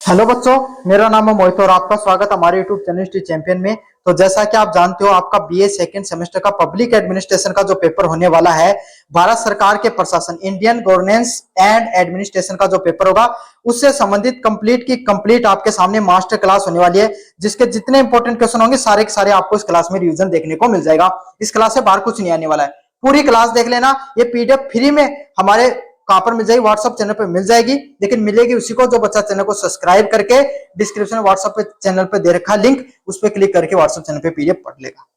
Hello बच्चों, मेरा नाम है मोहित और आपका स्वागत हमारे यूट्यूब चैनल स्टडी चैंपियन में। तो जैसा कि आप जानते हो, आपका बीए सेकंड सेमेस्टर का पब्लिक एडमिनिस्ट्रेशन का जो पेपर होने वाला है, भारत सरकार के प्रशासन इंडियन गवर्नेंस एंड एडमिनिस्ट्रेशन का जो पेपर होगा, उससे संबंधित कंप्लीट की कंप्लीट आपके सामने मास्टर क्लास होने वाली है, जिसके जितने इंपॉर्टेंट क्वेश्चन होंगे सारे के सारे आपको इस क्लास में रिवीजन देखने को मिल जाएगा। इस क्लास से बाहर कुछ नहीं आने वाला है, पूरी क्लास देख लेना। ये पीडीएफ फ्री में हमारे कहां पर मिल जाएगी? व्हाट्सएप चैनल पर मिल जाएगी, लेकिन मिलेगी उसी को जो बच्चा चैनल को सब्सक्राइब करके डिस्क्रिप्शन में व्हाट्सएप पे चैनल पे दे रखा लिंक, उस पर क्लिक करके व्हाट्सएप चैनल पे पीडीएफ पढ़ लेगा।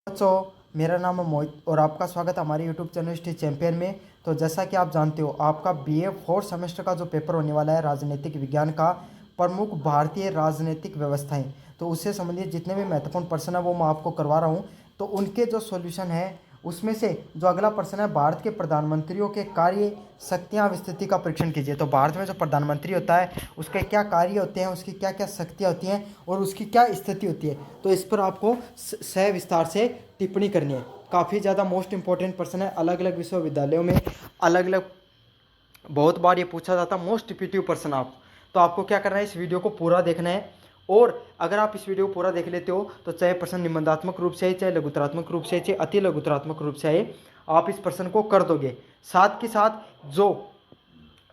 बच्चों, मेरा नाम है मोहित और आपका स्वागत है हमारे यूट्यूब चैनल स्टडी चैंपियन में। तो जैसा कि आप जानते हो, आपका बीए फोर्थ सेमेस्टर का जो पेपर होने वाला है राजनीतिक विज्ञान का, प्रमुख भारतीय राजनीतिक व्यवस्थाएं, तो उससे संबंधित जितने भी महत्वपूर्ण प्रश्न है वो मैं आपको करवा रहा हूँ। तो उनके जो सॉल्यूशन है, उसमें से जो अगला प्रश्न है, भारत के प्रधानमंत्रियों के कार्य शक्तियां विस्तृति का परीक्षण कीजिए। तो भारत में जो प्रधानमंत्री होता है उसके क्या कार्य होते हैं, उसकी क्या क्या शक्तियां होती हैं और उसकी क्या स्थिति होती है, तो इस पर आपको सविस्तार से टिप्पणी करनी है। काफ़ी ज़्यादा मोस्ट इंपॉर्टेंट प्रश्न है, अलग अलग विश्वविद्यालयों में अलग अलग बहुत बार ये पूछा जाता है मोस्ट रिपीटिव प्रश्न। आप तो आपको क्या करना है, इस वीडियो को पूरा देखना है। और अगर आप इस वीडियो को पूरा देख लेते हो तो चाहे प्रश्न निबंधात्मक रूप से आए, चाहे लघुतरात्मक रूप से आए, चाहे अति लघुतरात्मक रूप से आए, आप इस प्रश्न को कर दोगे। साथ के साथ जो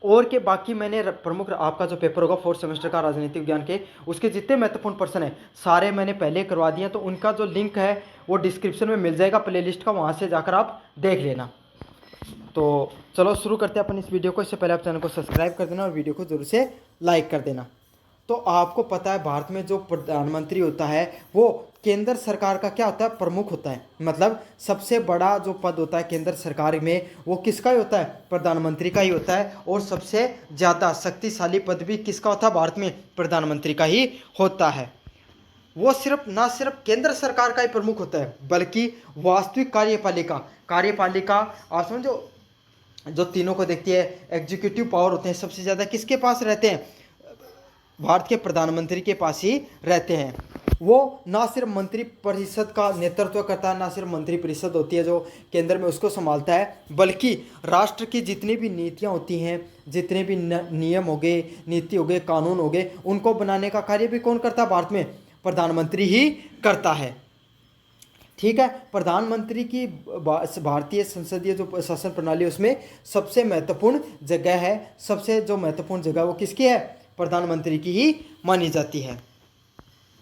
और के बाकी मैंने प्रमुख आपका जो पेपर होगा फोर्थ सेमेस्टर का राजनीतिक विज्ञान के, उसके जितने महत्वपूर्ण प्रश्न हैं सारे मैंने पहले करवा दिए, तो उनका जो लिंक है वो डिस्क्रिप्शन में मिल जाएगा प्लेलिस्ट का, वहाँ से जाकर आप देख लेना। तो चलो शुरू करते हैं अपन इस वीडियो को। इससे पहले आप चैनल को सब्सक्राइब कर देना और वीडियो को जरूर से लाइक कर देना। तो आपको पता है, भारत में जो प्रधानमंत्री होता है वो केंद्र सरकार का क्या होता है, प्रमुख होता है। मतलब सबसे बड़ा जो पद होता है केंद्र सरकार में वो किसका ही होता है, प्रधानमंत्री का ही होता है। और सबसे ज़्यादा शक्तिशाली पद भी किसका होता है, भारत में प्रधानमंत्री का ही होता है। वो ना सिर्फ केंद्र सरकार का ही प्रमुख होता है, बल्कि वास्तविक कार्यपालिका कार्यपालिका आप समझो, जो तीनों को देखती है, एग्जीक्यूटिव पावर होते हैं, सबसे ज़्यादा किसके पास रहते हैं, भारत के प्रधानमंत्री के पास ही रहते हैं। वो ना सिर्फ मंत्री परिषद का नेतृत्व करता है, ना सिर्फ मंत्री परिषद होती है जो केंद्र में उसको संभालता है, बल्कि राष्ट्र की जितनी भी नीतियाँ होती हैं, जितने भी नियम हो गए, नीति हो गए, कानून हो गए, उनको बनाने का कार्य भी कौन करता है, भारत में प्रधानमंत्री ही करता है। ठीक है, प्रधानमंत्री की भारतीय संसदीय जो शासन प्रणाली उसमें सबसे महत्वपूर्ण जगह है, सबसे जो महत्वपूर्ण जगह वो किसकी है, प्रधानमंत्री की ही मानी जाती है।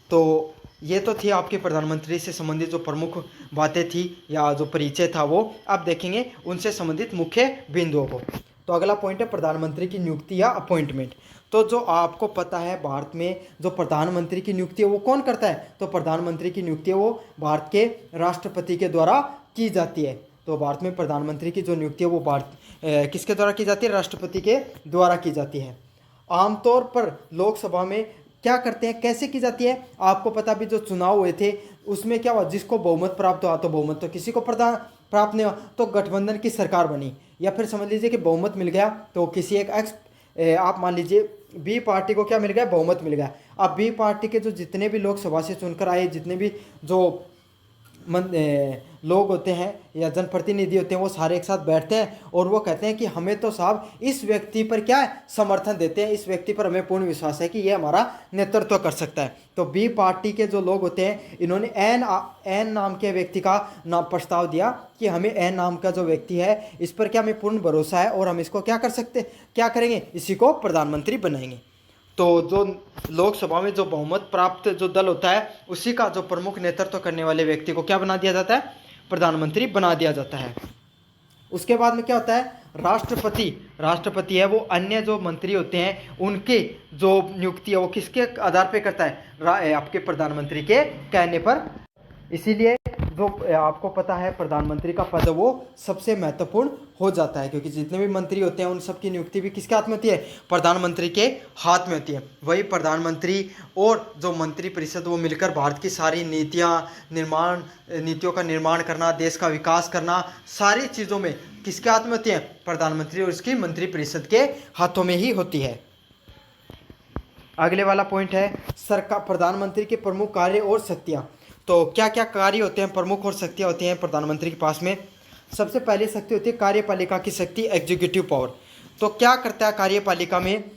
तो ये तो थी आपके प्रधानमंत्री से संबंधित जो प्रमुख बातें थी या जो परिचय था वो। अब देखेंगे उनसे संबंधित मुख्य बिंदुओं को। तो अगला पॉइंट है प्रधानमंत्री की नियुक्ति या अपॉइंटमेंट। तो जो आपको पता है, भारत में जो प्रधानमंत्री की नियुक्ति है वो कौन करता है, तो प्रधानमंत्री की नियुक्ति है वो भारत के राष्ट्रपति के द्वारा की जाती है। तो भारत में प्रधानमंत्री की जो नियुक्ति है वो किसके द्वारा की जाती है, राष्ट्रपति के द्वारा की जाती है। आमतौर पर लोकसभा में क्या करते हैं, कैसे की जाती है, आपको पता भी जो चुनाव हुए थे उसमें क्या हुआ, जिसको बहुमत प्राप्त हुआ, तो बहुमत तो किसी को प्राप्त नहीं हुआ तो गठबंधन की सरकार बनी, या फिर समझ लीजिए कि बहुमत मिल गया तो किसी एक आप मान लीजिए बी पार्टी को क्या मिल गया, बहुमत मिल गया। अब बी पार्टी के जो जितने भी लोकसभा से चुनकर आए, जितने भी जो लोग होते हैं या जनप्रतिनिधि होते हैं, वो सारे एक साथ बैठते हैं और वो कहते हैं कि हमें तो साहब इस व्यक्ति पर क्या है, समर्थन देते हैं, इस व्यक्ति पर हमें पूर्ण विश्वास है कि ये हमारा नेतृत्व कर सकता है। तो बी पार्टी के जो लोग होते हैं, इन्होंने एन नाम के व्यक्ति का नाम प्रस्ताव दिया कि हमें एन नाम का जो व्यक्ति है इस पर क्या हमें पूर्ण भरोसा है और हम इसको क्या कर सकते, क्या करेंगे, इसी को प्रधानमंत्री बनाएंगे। तो जो लोकसभा में जो बहुमत प्राप्त जो दल होता है उसी का जो प्रमुख नेतृत्व करने वाले व्यक्ति को क्या बना दिया जाता है, प्रधानमंत्री बना दिया जाता है। उसके बाद में क्या होता है, राष्ट्रपति है वो अन्य जो मंत्री होते हैं उनके जो नियुक्ति है वो किसके आधार पे करता है, आपके प्रधानमंत्री के कहने पर। इसीलिए जो आपको पता है प्रधानमंत्री का पद वो सबसे महत्वपूर्ण हो जाता है, क्योंकि जितने भी मंत्री होते हैं उन सब की नियुक्ति भी किसके हाथ में होती है, प्रधानमंत्री के हाथ में होती है। वही प्रधानमंत्री और जो मंत्री परिषद वो मिलकर भारत की सारी नीतियों का निर्माण करना, देश का विकास करना, सारी चीज़ों में किसके हाथ में होती है, प्रधानमंत्री और इसकी मंत्री परिषद के हाथों में ही होती है। अगले वाला पॉइंट है सरकार, प्रधानमंत्री के प्रमुख कार्य और शक्तियाँ। तो क्या क्या कार्य होते हैं, प्रमुख और शक्तियाँ होती हैं प्रधानमंत्री के पास में। सबसे पहली शक्ति होती है कार्यपालिका की शक्ति, एग्जीक्यूटिव पावर। तो क्या करता है कार्यपालिका में,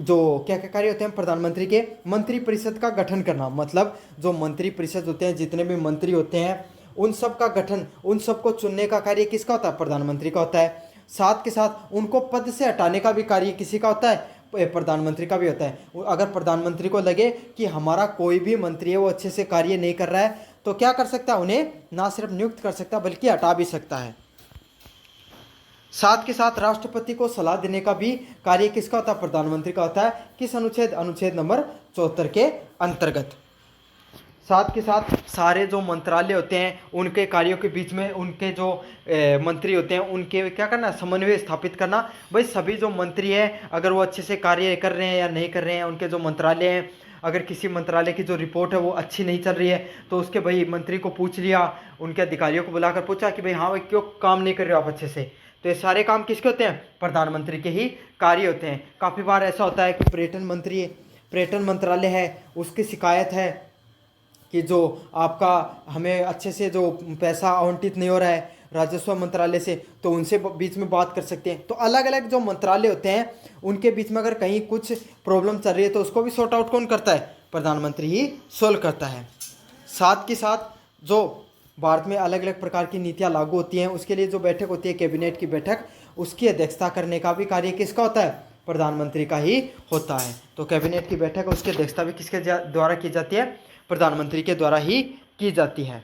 जो क्या क्या कार्य होते हैं प्रधानमंत्री के, मंत्री परिषद का गठन करना, मतलब जो मंत्री परिषद होते हैं, जितने भी मंत्री होते हैं, उन सब का गठन, उन सबको चुनने का कार्य किसका होता है? प्रधानमंत्री का होता है। साथ के साथ उनको पद से हटाने का भी कार्य किसी का होता है? प्रधानमंत्री का भी होता है। अगर प्रधानमंत्री को लगे कि हमारा कोई भी मंत्री है वो अच्छे से कार्य नहीं कर रहा है, तो क्या कर सकता है? उन्हें ना सिर्फ नियुक्त कर सकता है बल्कि हटा भी सकता है। साथ के साथ राष्ट्रपति को सलाह देने का भी कार्य किसका होता है? प्रधानमंत्री का होता है। किस अनुच्छेद? अनुच्छेद नंबर 74 के अंतर्गत। साथ के साथ सारे जो मंत्रालय होते हैं उनके कार्यों के बीच में उनके जो मंत्री होते हैं उनके क्या करना? समन्वय स्थापित करना। भाई सभी जो मंत्री हैं अगर वो अच्छे से कार्य कर रहे हैं या नहीं कर रहे हैं, उनके जो मंत्रालय हैं, अगर किसी मंत्रालय की जो रिपोर्ट है वो अच्छी नहीं चल रही है तो उसके भाई मंत्री को पूछ लिया, उनके अधिकारियों को बुलाकर पूछा कि भाई हाँ भाई क्यों काम नहीं कर रहे हो आप अच्छे से। तो ये सारे काम किसके होते हैं? प्रधानमंत्री के ही कार्य होते हैं। काफ़ी बार ऐसा होता है कि पर्यटन मंत्रालय है, उसकी शिकायत है कि जो आपका हमें अच्छे से जो पैसा आवंटित नहीं हो रहा है राजस्व मंत्रालय से, तो उनसे बीच में बात कर सकते हैं। तो अलग अलग जो मंत्रालय होते हैं उनके बीच में अगर कहीं कुछ प्रॉब्लम चल रही है तो उसको भी सॉर्ट आउट कौन करता है? प्रधानमंत्री ही सोल्व करता है। साथ के साथ जो भारत में अलग अलग प्रकार की नीतियां लागू होती हैं उसके लिए जो बैठक होती है कैबिनेट की बैठक, उसकी अध्यक्षता करने का भी कार्य किसका होता है? प्रधानमंत्री का ही होता है। तो कैबिनेट की बैठक उसकी अध्यक्षता भी किसके द्वारा की जाती है? प्रधानमंत्री के द्वारा ही की जाती है।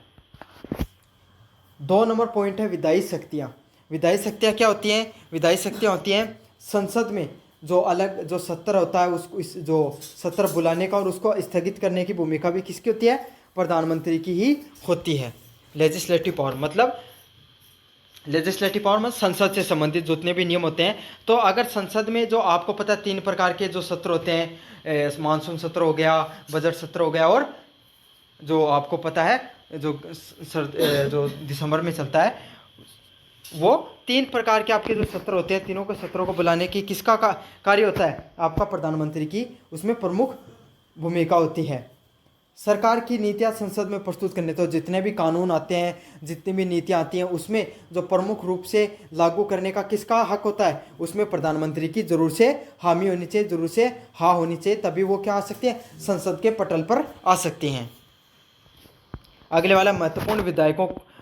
2 नंबर पॉइंट है विधायी शक्तियाँ। विधायी शक्तियाँ क्या होती हैं? विधायी शक्तियाँ होती हैं संसद में जो अलग जो सत्र होता है उसको जो सत्र बुलाने का और उसको स्थगित करने की भूमिका भी किसकी होती है? प्रधानमंत्री की ही होती है। लेजिस्लेटिव पावर मतलब संसद से संबंधित जितने भी नियम होते हैं। तो अगर संसद में जो आपको पता है 3 प्रकार के जो सत्र होते हैं, मानसून सत्र हो गया, बजट सत्र हो गया, और जो आपको पता है जो दिसंबर में चलता है, वो 3 प्रकार के आपके जो सत्र होते हैं, तीनों के सत्रों को बुलाने की किसका कार्य होता है? आपका प्रधानमंत्री की उसमें प्रमुख भूमिका होती है। सरकार की नीतियां संसद में प्रस्तुत करने, तो जितने भी कानून आते हैं, जितनी भी नीतियां आती हैं, उसमें जो प्रमुख रूप से लागू करने का किसका हक होता है? उसमें प्रधानमंत्री की जरूर से हामी होनी चाहिए, जरूर से हाँ होनी चाहिए, तभी वो क्या आ सकती है? संसद के पटल पर आ सकती हैं। अगले वाला महत्वपूर्ण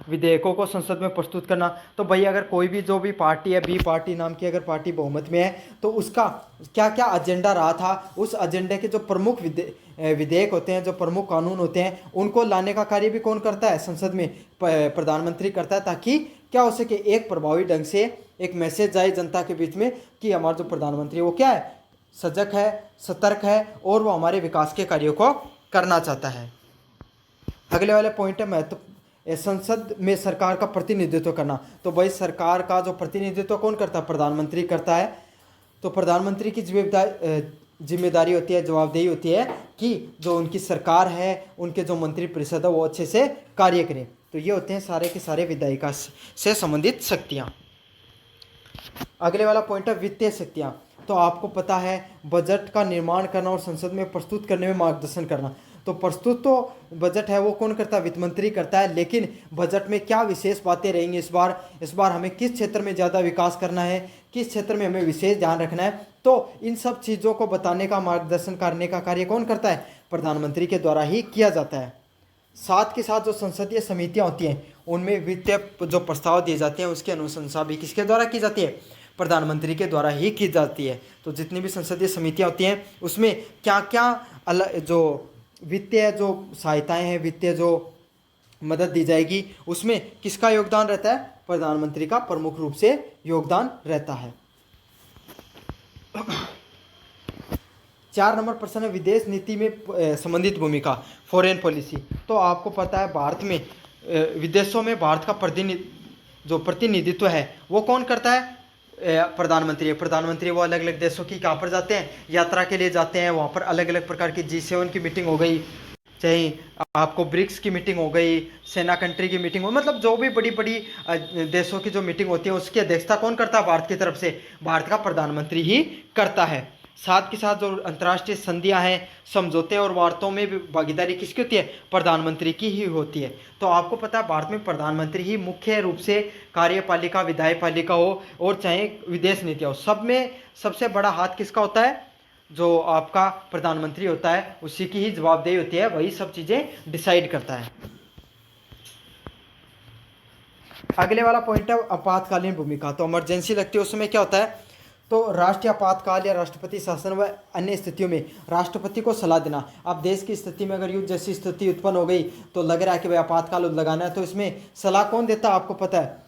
विधेयकों को संसद में प्रस्तुत करना। तो भाई अगर कोई भी जो भी पार्टी है, बी पार्टी नाम की अगर पार्टी बहुमत में है, तो उसका क्या क्या एजेंडा रहा था, उस एजेंडे के जो प्रमुख विधेयक होते हैं, जो प्रमुख कानून होते हैं, उनको लाने का कार्य भी कौन करता है? संसद में प्रधानमंत्री करता है, ताकि क्या हो सके? एक प्रभावी ढंग से एक मैसेज जाए जनता के बीच में कि हमारा जो प्रधानमंत्री है वो क्या है? सजग है, सतर्क है और वो हमारे विकास के कार्यों को करना चाहता है। अगले वाले पॉइंट है महत्व संसद में सरकार का प्रतिनिधित्व करना। तो भाई सरकार का जो प्रतिनिधित्व कौन करता है? प्रधानमंत्री करता है। तो प्रधानमंत्री की जिम्मेदारी होती है, जवाबदेही होती है कि जो उनकी सरकार है, उनके जो मंत्री परिषद है वो अच्छे से कार्य करें। तो ये होते हैं सारे के सारे विधायिका से संबंधित शक्तियाँ। अगले वाला पॉइंट है वित्तीय शक्तियाँ। तो आपको पता है बजट का निर्माण करना और संसद में प्रस्तुत करने में मार्गदर्शन करना। तो प्रस्तुत तो बजट है वो कौन करता है? वित्त मंत्री करता है। लेकिन बजट में क्या विशेष बातें रहेंगी इस बार हमें किस क्षेत्र में ज़्यादा विकास करना है, किस क्षेत्र में हमें विशेष ध्यान रखना है, तो इन सब चीज़ों को बताने का, मार्गदर्शन करने का कार्य कौन करता है? प्रधानमंत्री के द्वारा ही किया जाता है। साथ के साथ जो संसदीय समितियाँ होती हैं उनमें वित्तीय जो प्रस्ताव दिए जाते हैं उसकी अनुशंसा भी किसके द्वारा की जाती है? प्रधानमंत्री के द्वारा ही की जाती है। तो जितनी भी संसदीय समितियाँ होती हैं उसमें क्या क्या जो वित्तीय जो सहायताएं हैं, वित्तीय जो मदद दी जाएगी, उसमें किसका योगदान रहता है? प्रधानमंत्री का प्रमुख रूप से योगदान रहता है। 4 नंबर प्रश्न है विदेश नीति में संबंधित भूमिका, फॉरेन पॉलिसी। तो आपको पता है भारत में विदेशों में भारत का प्रतिनिधित्व है वो कौन करता है? प्रधानमंत्री वो अलग अलग देशों की कहाँ पर जाते हैं? यात्रा के लिए जाते हैं। वहाँ पर अलग अलग प्रकार की G7 की मीटिंग हो गई, चाहे आपको ब्रिक्स की मीटिंग हो गई, सेना कंट्री की मीटिंग हो, मतलब जो भी बड़ी बड़ी देशों की जो मीटिंग होती है उसकी अध्यक्षता कौन करता है? भारत की तरफ से भारत का प्रधानमंत्री ही करता है। साथ के साथ जो अंतर्राष्ट्रीय संधियां हैं, समझौते और वार्तों में भी भागीदारी किसकी होती है? प्रधानमंत्री की ही होती है। तो आपको पता है भारत में प्रधानमंत्री ही मुख्य रूप से कार्यपालिका, विधायपालिका हो और चाहे विदेश नीतियाँ हो, सब में सबसे बड़ा हाथ किसका होता है? जो आपका प्रधानमंत्री होता है उसी की ही जवाबदेही होती है, वही सब चीज़ें डिसाइड करता है। अगले वाला पॉइंट है आपातकालीन भूमिका। तो इमरजेंसी लगती है उस समय क्या होता है, तो राष्ट्रीय आपातकाल या राष्ट्रपति शासन व अन्य स्थितियों में राष्ट्रपति को सलाह देना। अब देश की स्थिति में अगर युद्ध जैसी स्थिति उत्पन्न हो गई तो लग रहा है कि भाई आपातकाल लगाना है, तो इसमें सलाह कौन देता है आपको पता है,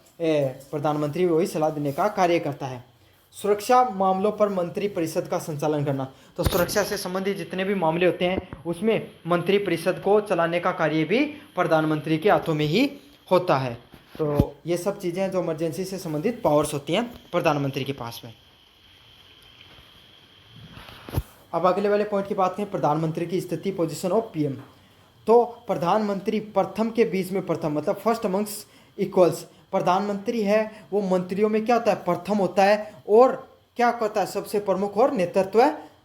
प्रधानमंत्री वही सलाह देने का कार्य करता है। सुरक्षा मामलों पर मंत्री परिषद का संचालन करना। तो सुरक्षा से संबंधित जितने भी मामले होते हैं उसमें मंत्री परिषद को चलाने का कार्य भी प्रधानमंत्री के हाथों में ही होता है। तो ये सब चीज़ें जो इमरजेंसी से संबंधित पावर्स होती हैं प्रधानमंत्री के पास में। अब अगले वाले पॉइंट की बात करें, प्रधानमंत्री की स्थिति, पोजीशन ऑफ पीएम। तो प्रधानमंत्री प्रथम के बीच में प्रथम, मतलब फर्स्ट अमंग्स इक्वल्स। प्रधानमंत्री है वो मंत्रियों में क्या होता है, प्रथम होता है, और क्या करता है, सबसे प्रमुख और नेतृत्व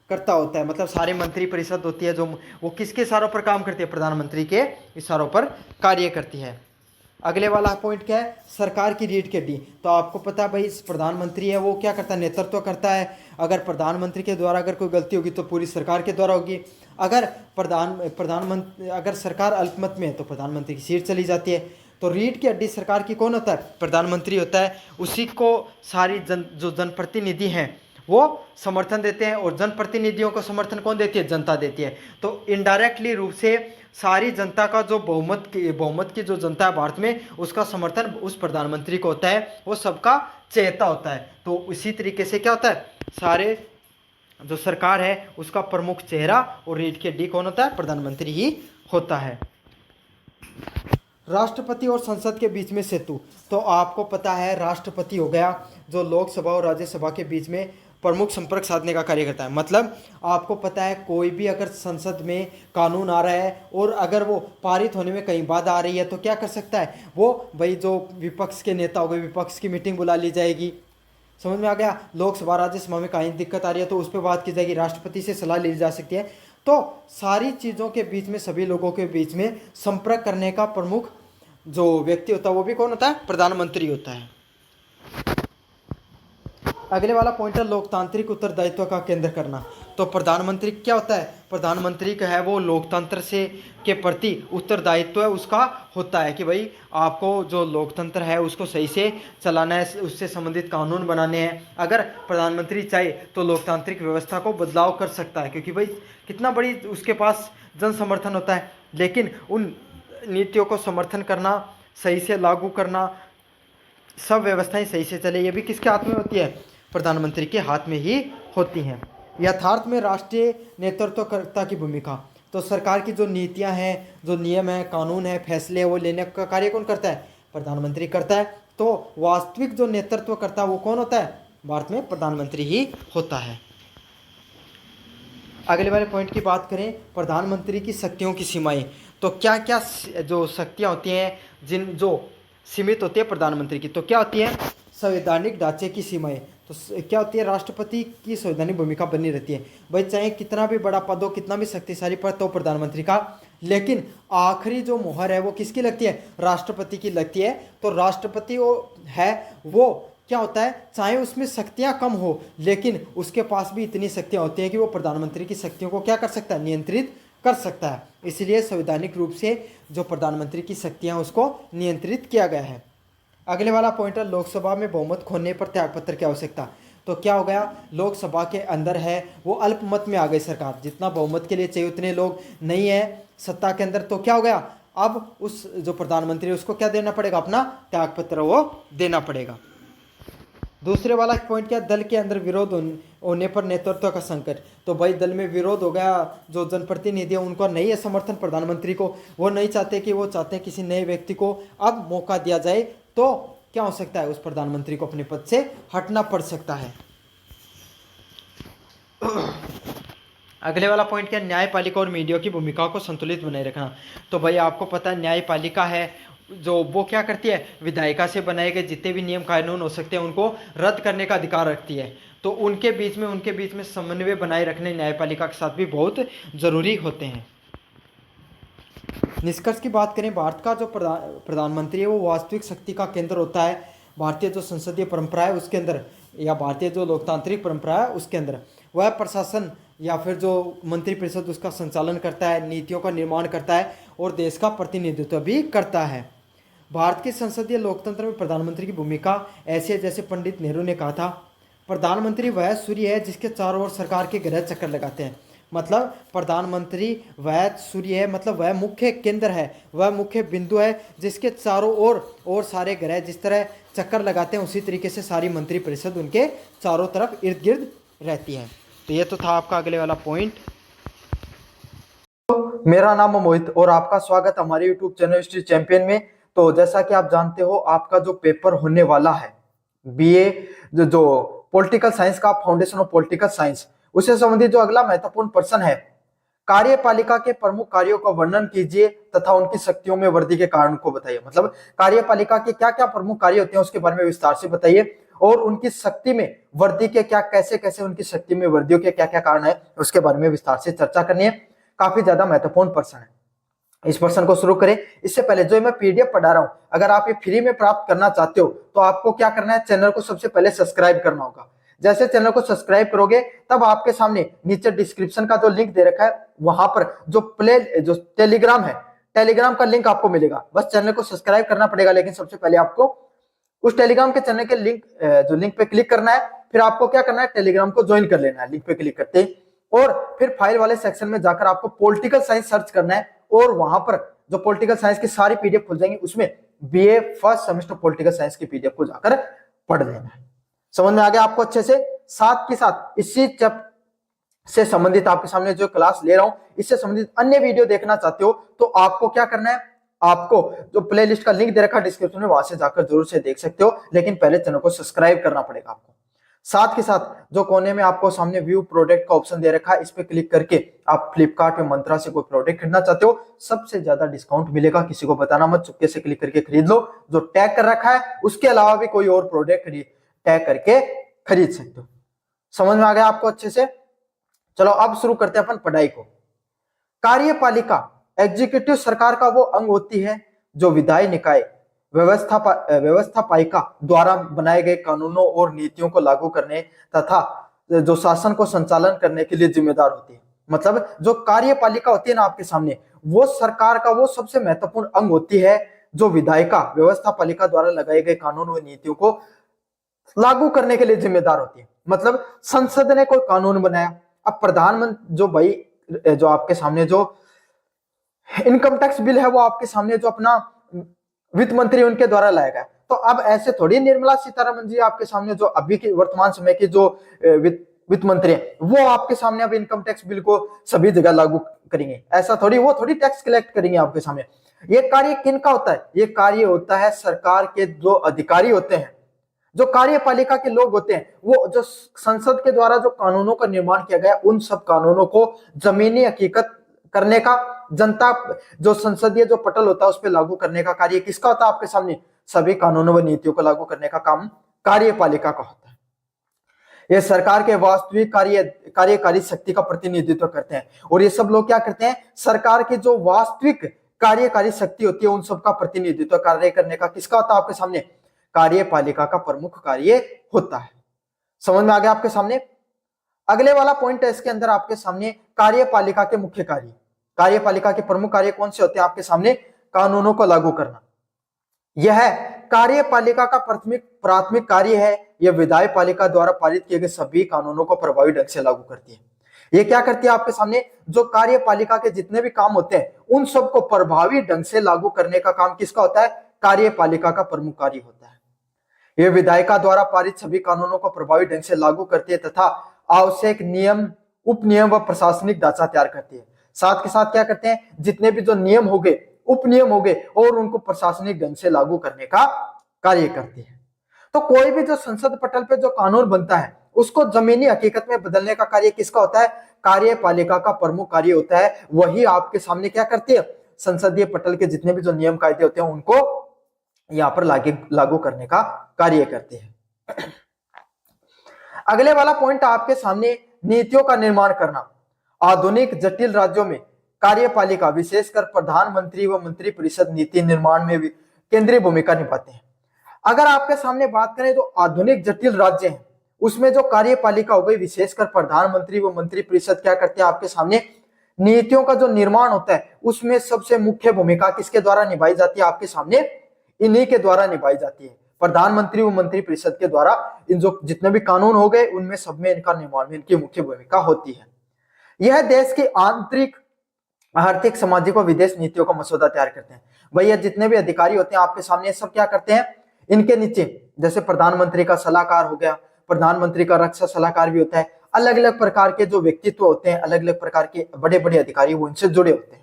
करता होता है। मतलब सारे मंत्री परिषद होती है जो वो किसके इशारों पर काम करती है, प्रधानमंत्री के इशारों पर कार्य करती है। अगले वाला पॉइंट क्या है, सरकार की रीढ़ की हड्डी। तो आपको पता है भाई प्रधानमंत्री है वो क्या करता है, नेतृत्व करता है। अगर प्रधानमंत्री के द्वारा अगर कोई गलती होगी तो पूरी सरकार के द्वारा होगी। अगर प्रधानमंत्री अगर सरकार अल्पमत में है तो प्रधानमंत्री की सीट चली जाती है। तो रीढ़ की हड्डी सरकार की कौन होता है, प्रधानमंत्री होता है। उसी को सारी जो जनप्रतिनिधि हैं वो समर्थन देते हैं, और जनप्रतिनिधियों को समर्थन कौन देती है, जनता देती है। तो इनडायरेक्टली रूप से सारी जनता का जो बहुमत की जो जनता है भारत में, उसका समर्थन उस प्रधानमंत्री को होता है, वो सबका चहेता होता है। तो इसी तरीके से क्या होता है, सारे जो सरकार है उसका प्रमुख चेहरा और रीढ़ की हड्डी कौन होता है, प्रधानमंत्री ही होता है। राष्ट्रपति और संसद के बीच में सेतु। तो आपको पता है राष्ट्रपति हो गया जो लोकसभा और राज्यसभा के बीच में प्रमुख संपर्क साधने का कार्य करता है। मतलब आपको पता है कोई भी अगर संसद में कानून आ रहा है और अगर वो पारित होने में कहीं बाधा आ रही है तो क्या कर सकता है, वो भाई जो विपक्ष के नेता हो गए, विपक्ष की मीटिंग बुला ली जाएगी। समझ में आ गया। लोकसभा राज्यसभा में कहीं दिक्कत आ रही है तो उस पर बात की जाएगी, राष्ट्रपति से सलाह ली जा सकती है। तो सारी चीज़ों के बीच में, सभी लोगों के बीच में संपर्क करने का प्रमुख जो व्यक्ति होता है वो भी कौन होता है, प्रधानमंत्री होता है। अगले वाला पॉइंट है लोकतांत्रिक उत्तरदायित्व का केंद्र करना। तो प्रधानमंत्री क्या होता है, प्रधानमंत्री का है वो लोकतंत्र से के प्रति उत्तरदायित्व है उसका होता है कि भाई आपको जो लोकतंत्र है उसको सही से चलाना है, उससे संबंधित कानून बनाने हैं। अगर प्रधानमंत्री चाहे तो लोकतांत्रिक व्यवस्था को बदलाव कर सकता है, क्योंकि भाई कितना बड़ी उसके पास जन समर्थन होता है। लेकिन उन नीतियों को समर्थन करना, सही से लागू करना, सब व्यवस्थाएं सही से चले, ये भी किसके हाथ में होती है, प्रधानमंत्री के हाथ में ही होती हैं। यथार्थ में राष्ट्रीय नेतृत्वकर्ता की भूमिका। तो सरकार की जो नीतियां हैं, जो नियम है, कानून है, फैसले वो लेने का कार्य कौन करता है, प्रधानमंत्री करता है। तो वास्तविक जो नेतृत्वकर्ता वो कौन होता है, भारत में प्रधानमंत्री ही होता है। अगले वाले पॉइंट की बात करें, प्रधानमंत्री की शक्तियों की सीमाएं। तो क्या क्या जो शक्तियां होती हैं जिन जो सीमित होती है प्रधानमंत्री की, तो क्या होती है, संवैधानिक ढांचे की सीमाएं। तो क्या होती है, राष्ट्रपति की संवैधानिक भूमिका बनी रहती है। भाई चाहे कितना भी बड़ा पद हो, कितना भी शक्तिशाली पद हो प्रधानमंत्री का, लेकिन आखिरी जो मोहर है वो किसकी लगती है, राष्ट्रपति की लगती है। तो राष्ट्रपति वो है वो क्या होता है, चाहे उसमें शक्तियां कम हो लेकिन उसके पास भी इतनी शक्तियां होती हैं कि वो प्रधानमंत्री की शक्तियों को क्या कर सकता है, नियंत्रित कर सकता है। इसलिए संवैधानिक रूप से जो प्रधानमंत्री की शक्तियां उसको नियंत्रित किया गया है। अगले वाला पॉइंट है लोकसभा में बहुमत खोने पर त्यागपत्र की आवश्यकता। तो क्या हो गया, लोकसभा के अंदर है वो अल्पमत में आ गई सरकार, जितना बहुमत के लिए चाहिए उतने लोग नहीं है सत्ता के अंदर, तो क्या हो गया, अब उस जो प्रधानमंत्री है उसको क्या देना पड़ेगा, अपना त्यागपत्र वो देना पड़ेगा। दूसरे वाला पॉइंट क्या, दल के अंदर विरोध होने पर नेतृत्व का संकट। तो भाई दल में विरोध हो गया, जो जनप्रतिनिधि है उनको नहीं है समर्थन प्रधानमंत्री को, वो नहीं चाहते कि वो चाहते हैं किसी नए व्यक्ति को अब मौका दिया जाए, तो क्या हो सकता है, उस प्रधानमंत्री को अपने पद से हटना पड़ सकता है। अगले वाला पॉइंट क्या, न्यायपालिका और मीडिया की भूमिका को संतुलित बनाए रखना। तो भाई आपको पता है न्यायपालिका है जो वो क्या करती है, विधायिका से बनाए गए जितने भी नियम कानून हो सकते हैं उनको रद्द करने का अधिकार रखती है। तो उनके बीच में समन्वय बनाए रखने न्यायपालिका के साथ भी बहुत जरूरी होते हैं। निष्कर्ष की बात करें, भारत का जो प्रधानमंत्री है वो वास्तविक शक्ति का केंद्र होता है। भारतीय जो संसदीय परंपरा है उसके अंदर, या भारतीय जो लोकतांत्रिक परंपरा है उसके अंदर वह प्रशासन या फिर जो मंत्रिपरिषद उसका संचालन करता है, नीतियों का निर्माण करता है और देश का प्रतिनिधित्व भी करता है। भारत के संसदीय लोकतंत्र में प्रधानमंत्री की भूमिका ऐसे है जैसे पंडित नेहरू ने कहा था, प्रधानमंत्री वह सूर्य है जिसके चारों ओर सरकार के ग्रह चक्कर लगाते हैं। मतलब प्रधानमंत्री वह सूर्य है, मतलब वह मुख्य केंद्र है, वह मुख्य बिंदु है जिसके चारों ओर और सारे ग्रह जिस तरह चक्कर लगाते हैं उसी तरीके से सारी मंत्रिपरिषद उनके चारों तरफ इर्द गिर्द रहती है। तो ये तो था आपका अगले वाला पॉइंट। तो मेरा नाम मोहित और आपका स्वागत हमारे यूट्यूब चैनल हिस्ट्री चैंपियन में। तो जैसा कि आप जानते हो आपका जो पेपर होने वाला है बीए जो पॉलिटिकल साइंस का फाउंडेशन ऑफ पॉलिटिकल साइंस, उससे संबंधित जो अगला महत्वपूर्ण प्रश्न है, कार्यपालिका के प्रमुख कार्यों का वर्णन कीजिए तथा उनकी शक्तियों में वृद्धि के कारण को बताइए। मतलब कार्यपालिका के क्या क्या प्रमुख कार्य होते हैं उसके बारे में विस्तार से बताइए और उनकी शक्ति में वृद्धि के क्या कैसे कैसे उनकी शक्ति में वृद्धि के क्या क्या कारण है उसके बारे में विस्तार से चर्चा करनी है। काफी ज्यादा महत्वपूर्ण प्रश्न है। इस प्रश्न को शुरू करें इससे पहले जो मैं पीडीएफ पढ़ा रहा हूं, अगर आप ये फ्री में प्राप्त करना चाहते हो तो आपको क्या करना है, चैनल को सबसे पहले सब्सक्राइब करना होगा। जैसे चैनल को सब्सक्राइब करोगे तब आपके सामने नीचे डिस्क्रिप्शन का जो लिंक दे रखा है वहां पर जो टेलीग्राम है, टेलीग्राम का लिंक आपको मिलेगा। बस चैनल को सब्सक्राइब करना पड़ेगा, लेकिन सबसे पहले आपको उस टेलीग्राम के चैनल के लिंक पे क्लिक करना है। फिर आपको क्या करना है, टेलीग्राम को ज्वाइन कर लेना है लिंक पे क्लिक करते ही, और फिर फाइल वाले सेक्शन में जाकर आपको पॉलिटिकल साइंस सर्च करना है और वहां पर जो पॉलिटिकल साइंस की सारी पीडीएफ खुल जाएंगी, उसमें BA first semester political science की पीडीएफ को जाकर पढ़ लेना है। समझ में आ गया आपको अच्छे से? साथ के साथ इसी चैप्टर से संबंधित आपके सामने जो क्लास ले रहा हूं इससे संबंधित अन्य वीडियो देखना चाहते हो तो आपको क्या करना है, आपको जो प्लेलिस्ट का लिंक दे रखा है डिस्क्रिप्शन में वहां से जाकर जरूर से देख सकते हो, लेकिन पहले चैनल को सब्सक्राइब करना पड़ेगा आपको। साथ के साथ जो कोने में आपको सामने व्यू प्रोडक्ट का ऑप्शन दे रखा है इस पे क्लिक करके आप फ्लिपकार्ट पे मंत्रा से कोई प्रोडक्ट खरीदना चाहते हो, सबसे ज्यादा डिस्काउंट मिलेगा, किसी को बताना मत, चुपके से क्लिक करके खरीद लो। जो टैग कर रखा है उसके अलावा भी कोई और प्रोडक्ट टैग करके खरीद सकते हो। समझ में आ गया आपको अच्छे से? चलो अब शुरू करते हैं अपन पढ़ाई को। कार्यपालिका एग्जीक्यूटिव सरकार का वो अंग होती है जो विधायी निकाय व्यवस्थापिका द्वारा बनाए गए कानूनों और नीतियों को लागू करने तथा जो शासन को संचालन करने के लिए जिम्मेदार होती है। मतलब जो कार्यपालिका होती है ना आपके सामने, वो सरकार का वो सबसे महत्वपूर्ण अंग होती है जो विधायिका व्यवस्थापिका द्वारा लगाए गए कानून और नीतियों को लागू करने के लिए जिम्मेदार होती है। मतलब संसद ने कोई कानून बनाया, अब प्रधानमंत्री जो आपके सामने जो इनकम टैक्स बिल है वो आपके सामने जो अपना वित्त मंत्री उनके द्वारा लाया गया, तो अब ऐसे थोड़ी निर्मला सीतारमण जी आपके सामने जो अभी के वर्तमान समय के जो वित्त मंत्री हैं वो आपके सामने अब इनकम टैक्स बिल को सभी जगह लागू करेंगे, ऐसा थोड़ी, वो थोड़ी टैक्स कलेक्ट करेंगे आपके सामने। ये कार्य किनका होता है? ये कार्य होता है सरकार के जो अधिकारी होते हैं, जो कार्यपालिका के लोग होते हैं, वो जो संसद के द्वारा जो कानूनों का निर्माण किया गया उन सब कानूनों को जमीनी हकीकत करने का, जनता जो संसदीय जो पटल होता है उस पर लागू करने का कार्य किसका होता है आपके सामने? सभी कानूनों व नीतियों को लागू करने का काम कार्यपालिका का होता है। ये सरकार के वास्तविक कार्यकारी शक्ति का प्रतिनिधित्व करते हैं और ये सब लोग क्या करते हैं, सरकार की जो वास्तविक कार्यकारी शक्ति होती है उन सब का प्रतिनिधित्व कार्य करने का किसका होता है आपके सामने? कार्यपालिका का प्रमुख कार्य होता है। समझ में आ गया आपके सामने? अगले वाला पॉइंट है इसके अंदर आपके सामने कार्यपालिका के मुख्य कार्य। कार्यपालिका के प्रमुख कार्य कौन से होते हैं आपके सामने? कानूनों को लागू करना। यह कार्यपालिका का प्राथमिक कार्य है। यह विधायी पालिका द्वारा पारित किए गए सभी कानूनों को प्रभावी ढंग से लागू करती है। ये क्या करती है आपके सामने? जो कार्यपालिका के जितने भी काम होते हैं उन सबको प्रभावी ढंग से लागू करने का काम किसका होता है? कार्यपालिका का प्रमुख कार्य होता है। यह विधायिका द्वारा पारित सभी कानूनों को प्रभावी ढंग से लागू करती है तथा आवश्यक नियम, उपनियम व प्रशासनिक ढांचा तैयार करती है। साथ के साथ क्या करते हैं, जितने भी जो नियम हो गए, उपनियम हो गए और उनको प्रशासनिक ढंग से लागू करने का कार्य करती है। तो कोई भी जो संसद पटल पे जो कानून बनता है उसको जमीनी हकीकत में बदलने का कार्य किसका होता है? कार्यपालिका का प्रमुख कार्य होता है। वही आपके सामने क्या करती है? संसदीय पटल के जितने भी जो नियम कायदे होते हैं उनको यहाँ पर लागू करने का कार्य करते हैं। अगले वाला पॉइंट आपके सामने नीतियों का निर्माण करना। आधुनिक जटिल राज्यों में कार्यपालिका विशेषकर प्रधानमंत्री व मंत्रिपरिषद नीति निर्माण में भी केंद्रीय भूमिका निभाते हैं। अगर आपके सामने बात करें तो आधुनिक जटिल राज्य हैं उसमें जो कार्यपालिका हो गई, विशेषकर प्रधानमंत्री व मंत्रिपरिषद क्या करते हैं आपके सामने, नीतियों का जो निर्माण होता है उसमें सबसे मुख्य भूमिका किसके द्वारा निभाई जाती है आपके सामने, इन्हीं के द्वारा निभाई जाती है, प्रधानमंत्री व मंत्रिपरिषद के द्वारा। इन जो जितने भी कानून हो गए उनमें सब में इनका निर्माण में इनकी मुख्य भूमिका होती है। यह देश की आंतरिक, आर्थिक, सामाजिक व विदेश नीतियों का मसौदा तैयार करते हैं। भैया जितने भी अधिकारी होते हैं आपके सामने सब क्या करते हैं, इनके नीचे जैसे प्रधानमंत्री का सलाहकार हो गया, प्रधानमंत्री का रक्षा सलाहकार भी होता है, अलग अलग प्रकार के जो व्यक्तित्व होते हैं, अलग अलग प्रकार के बड़े बड़े अधिकारी वो इनसे जुड़े होते हैं।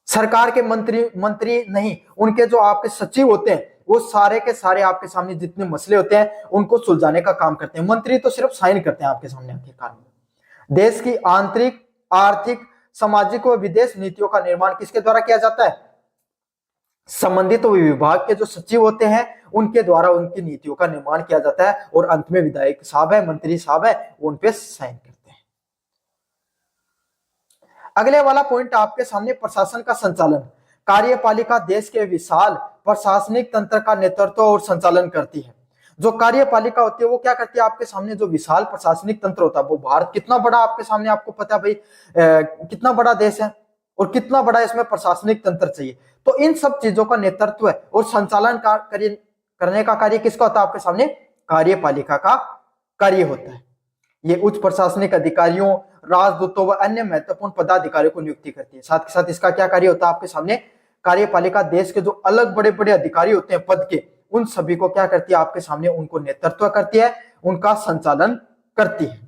सरकार के मंत्री नहीं, उनके जो आपके सचिव होते हैं वो सारे के सारे आपके सामने जितने मसले होते हैं उनको सुलझाने का काम करते हैं। मंत्री तो सिर्फ साइन करते हैं आपके सामने आखिरकार। देश की आंतरिक, आर्थिक, सामाजिक व विदेश नीतियों का निर्माण किसके द्वारा किया जाता है, संबंधित विभाग के जो सचिव होते हैं उनके द्वारा उनकी नीतियों का निर्माण किया जाता है, और अंत में विधायक साहब है, मंत्री साहब है, उन पे साइन करते हैं। अगले वाला पॉइंट आपके सामने प्रशासन का संचालन। कार्यपालिका देश के विशाल प्रशासनिक तंत्र का नेतृत्व और संचालन करती है। जो कार्यपालिका होती है वो क्या करती है आपके सामने, जो विशाल प्रशासनिक तंत्र होता है, वो भारत कितना बड़ा आपके सामने आपको पता है भाई, कितना बड़ा देश है और कितना बड़ा इसमें प्रशासनिक तंत्र चाहिए। तो इन सब चीजों का नेतृत्व है और संचालन करने का कार्य किसका होता है आपके सामने, कार्यपालिका का कार्य होता है। ये उच्च प्रशासनिक अधिकारियों, राजदूतों व अन्य महत्वपूर्ण पदाधिकारियों को नियुक्ति करती है। साथ के साथ इसका क्या कार्य होता है आपके सामने, कार्यपालिका देश के जो अलग बड़े बड़े अधिकारी होते हैं पद के, उन सभी को क्या करती है आपके सामने, उनको नेतृत्व करती है, उनका संचालन करती है,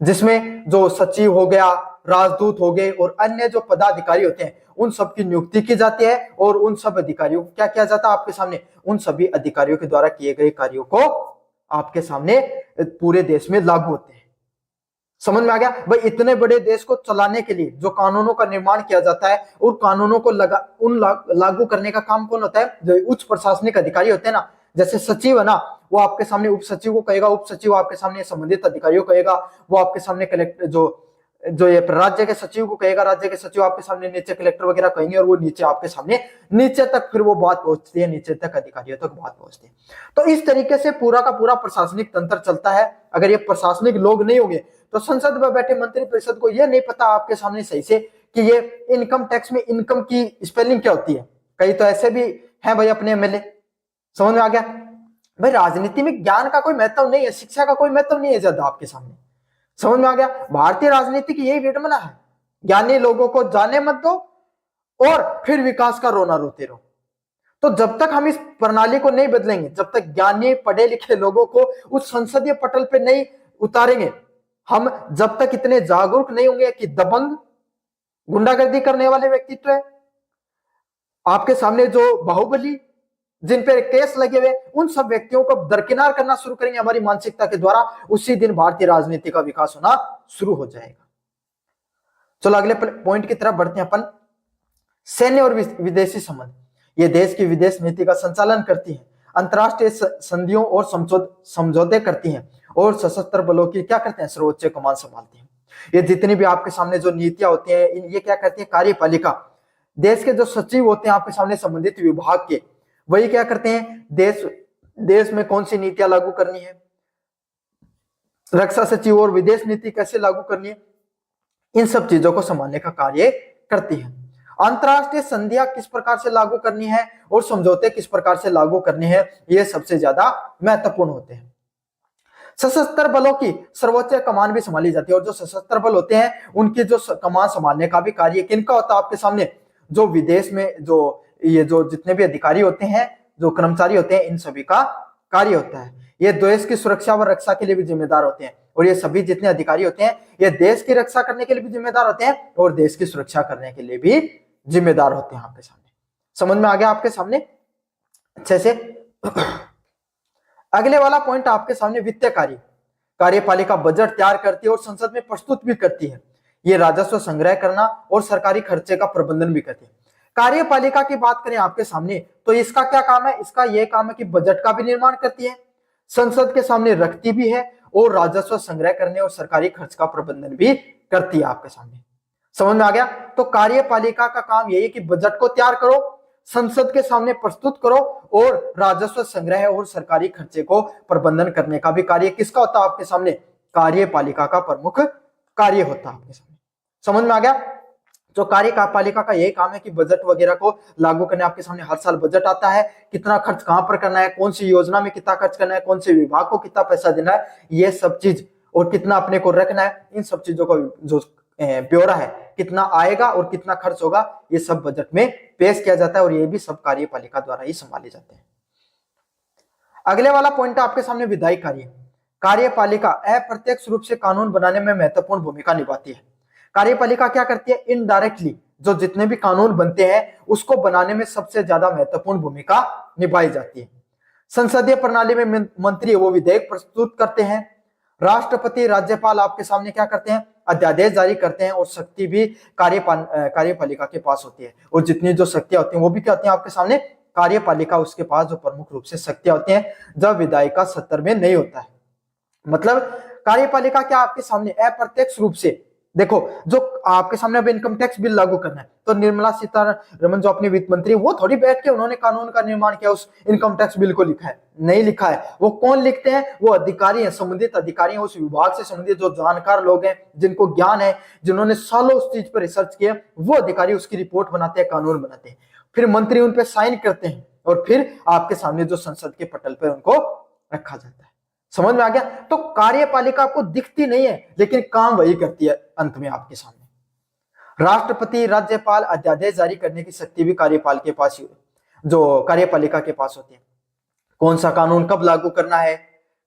जिसमें जो सचिव हो गया, राजदूत हो गए और अन्य जो पदाधिकारी होते हैं उन सब की नियुक्ति की जाती है, और उन सब अधिकारियों को क्या किया जाता है आपके सामने, उन सभी अधिकारियों के द्वारा किए गए कार्यों को आपके सामने पूरे देश में लागू होते हैं। समझ में आ गया भाई, इतने बड़े देश को चलाने के लिए जो कानूनों का निर्माण किया जाता है और कानूनों को लागू करने का काम कौन होता है, जो उच्च प्रशासनिक अधिकारी होते हैं ना, जैसे सचिव है ना, वो आपके सामने उप सचिव को कहेगा, उप सचिव आपके सामने संबंधित अधिकारियों को कहेगा, वो आपके सामने कलेक्टर जो ये राज्य के सचिव को कहेगा, राज्य के सचिव आपके सामने नीचे कलेक्टर वगैरह कहेंगे, और वो नीचे आपके सामने नीचे तक फिर वो बात पहुंचती है, नीचे तक अधिकारियों तक बात पहुंचती है। तो इस तरीके से पूरा का पूरा प्रशासनिक तंत्र चलता है। अगर ये प्रशासनिक लोग नहीं होंगे तो संसद में बैठे मंत्रिपरिषद को ये नहीं पता आपके सामने सही से कि ये इनकम टैक्स में इनकम की स्पेलिंग क्या होती है। कई तो ऐसे भी हैं भाई अपने एमएलए, समझ में आ गया भाई, राजनीति में ज्ञान का कोई महत्व नहीं है, शिक्षा का कोई महत्व नहीं है ज्यादा आपके सामने, समझ में आ गया। भारतीय राजनीति की यही विडंबना है, ज्ञानी लोगों को जाने मत दो और फिर विकास का रोना रोते रहो। तो जब तक हम इस प्रणाली को नहीं बदलेंगे, जब तक ज्ञानी पढ़े लिखे लोगों को उस संसदीय पटल पे नहीं उतारेंगे, हम जब तक इतने जागरूक नहीं होंगे कि दबंग, गुंडागर्दी करने वाले व्यक्तित्व है आपके सामने, जो बाहुबली, जिन पे केस लगे हुए, उन सब व्यक्तियों को दरकिनार करना शुरू करेंगे हमारी मानसिकता के द्वारा, उसी दिन भारतीय राजनीति का विकास होना शुरू हो जाएगा। चलो अगले पॉइंट की तरफ बढ़ते हैं अपन। सैन्य और विदेशी संबंध। ये देश की विदेश नीति का संचालन करती है, अंतरराष्ट्रीय संधियों और समझौते करती हैं, और सशस्त्र बलों की क्या करते हैं, सर्वोच्च कमान संभालती हैं। ये जितनी भी आपके सामने जो नीतियां होती हैं, ये क्या करती है, कार्यपालिका देश के जो सचिव होते हैं आपके सामने संबंधित विभाग के, वही क्या करते हैं, देश में कौन सी नीतियां लागू करनी है, रक्षा सचिव और विदेश नीति कैसे लागू करनी है, इन सब चीजों को संभालने का कार्य करती है। अंतरराष्ट्रीय संधियां किस प्रकार से लागू करनी है और समझौते किस प्रकार से लागू करने हैं, ये सबसे ज्यादा महत्वपूर्ण होते हैं। सशस्त्र बलों की सर्वोच्च कमान भी संभाली जाती है, और जो सशस्त्र बल होते हैं उनकी जो कमान संभालने का भी कार्य किनका होता है आपके सामने, जो विदेश में जो ये जो जितने भी अधिकारी होते हैं, जो कर्मचारी होते हैं, इन सभी का कार्य होता है। ये देश की सुरक्षा व रक्षा के लिए भी जिम्मेदार होते हैं, और ये सभी जितने अधिकारी होते हैं ये देश की रक्षा करने के लिए भी जिम्मेदार होते हैं और देश की सुरक्षा करने के लिए भी जिम्मेदार होते हैं आपके सामने। समझ में आ गया आपके सामने अच्छे से। अगले वाला पॉइंट आपके सामने वित्तीय कार्य। कार्यपालिका बजट तैयार करती है और संसद में प्रस्तुत भी करती है। ये राजस्व संग्रह करना और सरकारी खर्चे का प्रबंधन भी करती है। कार्यपालिका की बात करें आपके सामने तो इसका क्या काम है, इसका यह काम है कि बजट का भी निर्माण करती है, संसद के सामने रखती भी है और राजस्व संग्रह करने और सरकारी खर्च का प्रबंधन भी करती है आपके सामने। समझ में आ गया। तो कार्यपालिका का काम यही है कि बजट को तैयार करो, संसद के सामने प्रस्तुत करो और राजस्व संग्रह और सरकारी खर्चे को प्रबंधन करने का भी कार्य किसका होता है आपके सामने? कार्यपालिका का प्रमुख कार्य होता है आपके सामने। समझ में आ गया? जो कार्यपालिका का यही काम है कि बजट वगैरह को लागू करने। आपके सामने हर साल बजट आता है, कितना खर्च कहां पर करना है, कौन सी योजना में कितना खर्च करना है, कौन से विभाग को कितना पैसा देना है, ये सब चीज, और कितना अपने को रखना है, इन सब चीजों का जो ब्यौरा है, कितना आएगा और कितना खर्च होगा, ये सब बजट में पेश किया जाता है और ये भी सब कार्यपालिका द्वारा ही संभाले जाते हैं। अगले वाला पॉइंट है आपके सामने विधायी कार्य। कार्यपालिका अप्रत्यक्ष रूप से कानून बनाने में महत्वपूर्ण भूमिका निभाती है। कार्यपालिका क्या करती है? इनडायरेक्टली जो जितने भी कानून बनते हैं उसको बनाने में सबसे ज्यादा महत्वपूर्ण भूमिका निभाई जाती है। संसदीय प्रणाली में मंत्री वो विधेयक प्रस्तुत करते हैं, राष्ट्रपति राज्यपाल आपके सामने क्या करते हैं? अध्यादेश जारी करते हैं, और शक्ति भी कार्यपालिका के पास होती है, और जितनी जो शक्तियां होती हैं वो भी क्या होती हैं आपके सामने? कार्यपालिका उसके पास जो प्रमुख रूप से शक्तियां होती हैं, जब विधायिका का सत्र में नहीं होता है। मतलब कार्यपालिका क्या आपके सामने अप्रत्यक्ष रूप से, देखो जो आपके सामने अब इनकम टैक्स बिल लागू करना है, तो निर्मला सीतारमण जो अपनी वित्त मंत्री, वो थोड़ी बैठ के उन्होंने कानून का निर्माण किया, उस इनकम टैक्स बिल को लिखा है? नहीं लिखा है। वो कौन लिखते हैं? वो अधिकारी हैं, संबंधित अधिकारी हैं, उस विभाग से संबंधित जो जानकार लोग हैं, जिनको ज्ञान है, जिन्होंने सालों उस चीज पर रिसर्च किया, वो अधिकारी उसकी रिपोर्ट बनाते हैं, कानून बनाते हैं, फिर मंत्री उन पे साइन करते हैं, और फिर आपके सामने जो संसद के पटल पर उनको रखा जाता है। समझ में आ गया? तो कार्यपालिका आपको दिखती नहीं है, लेकिन काम वही करती है अंत में आपके सामने। राष्ट्रपति राज्यपाल अध्यादेश जारी करने की शक्ति भी कार्यपाल के पास, जो कार्यपालिका के पास होती है। कौन सा कानून कब लागू करना है,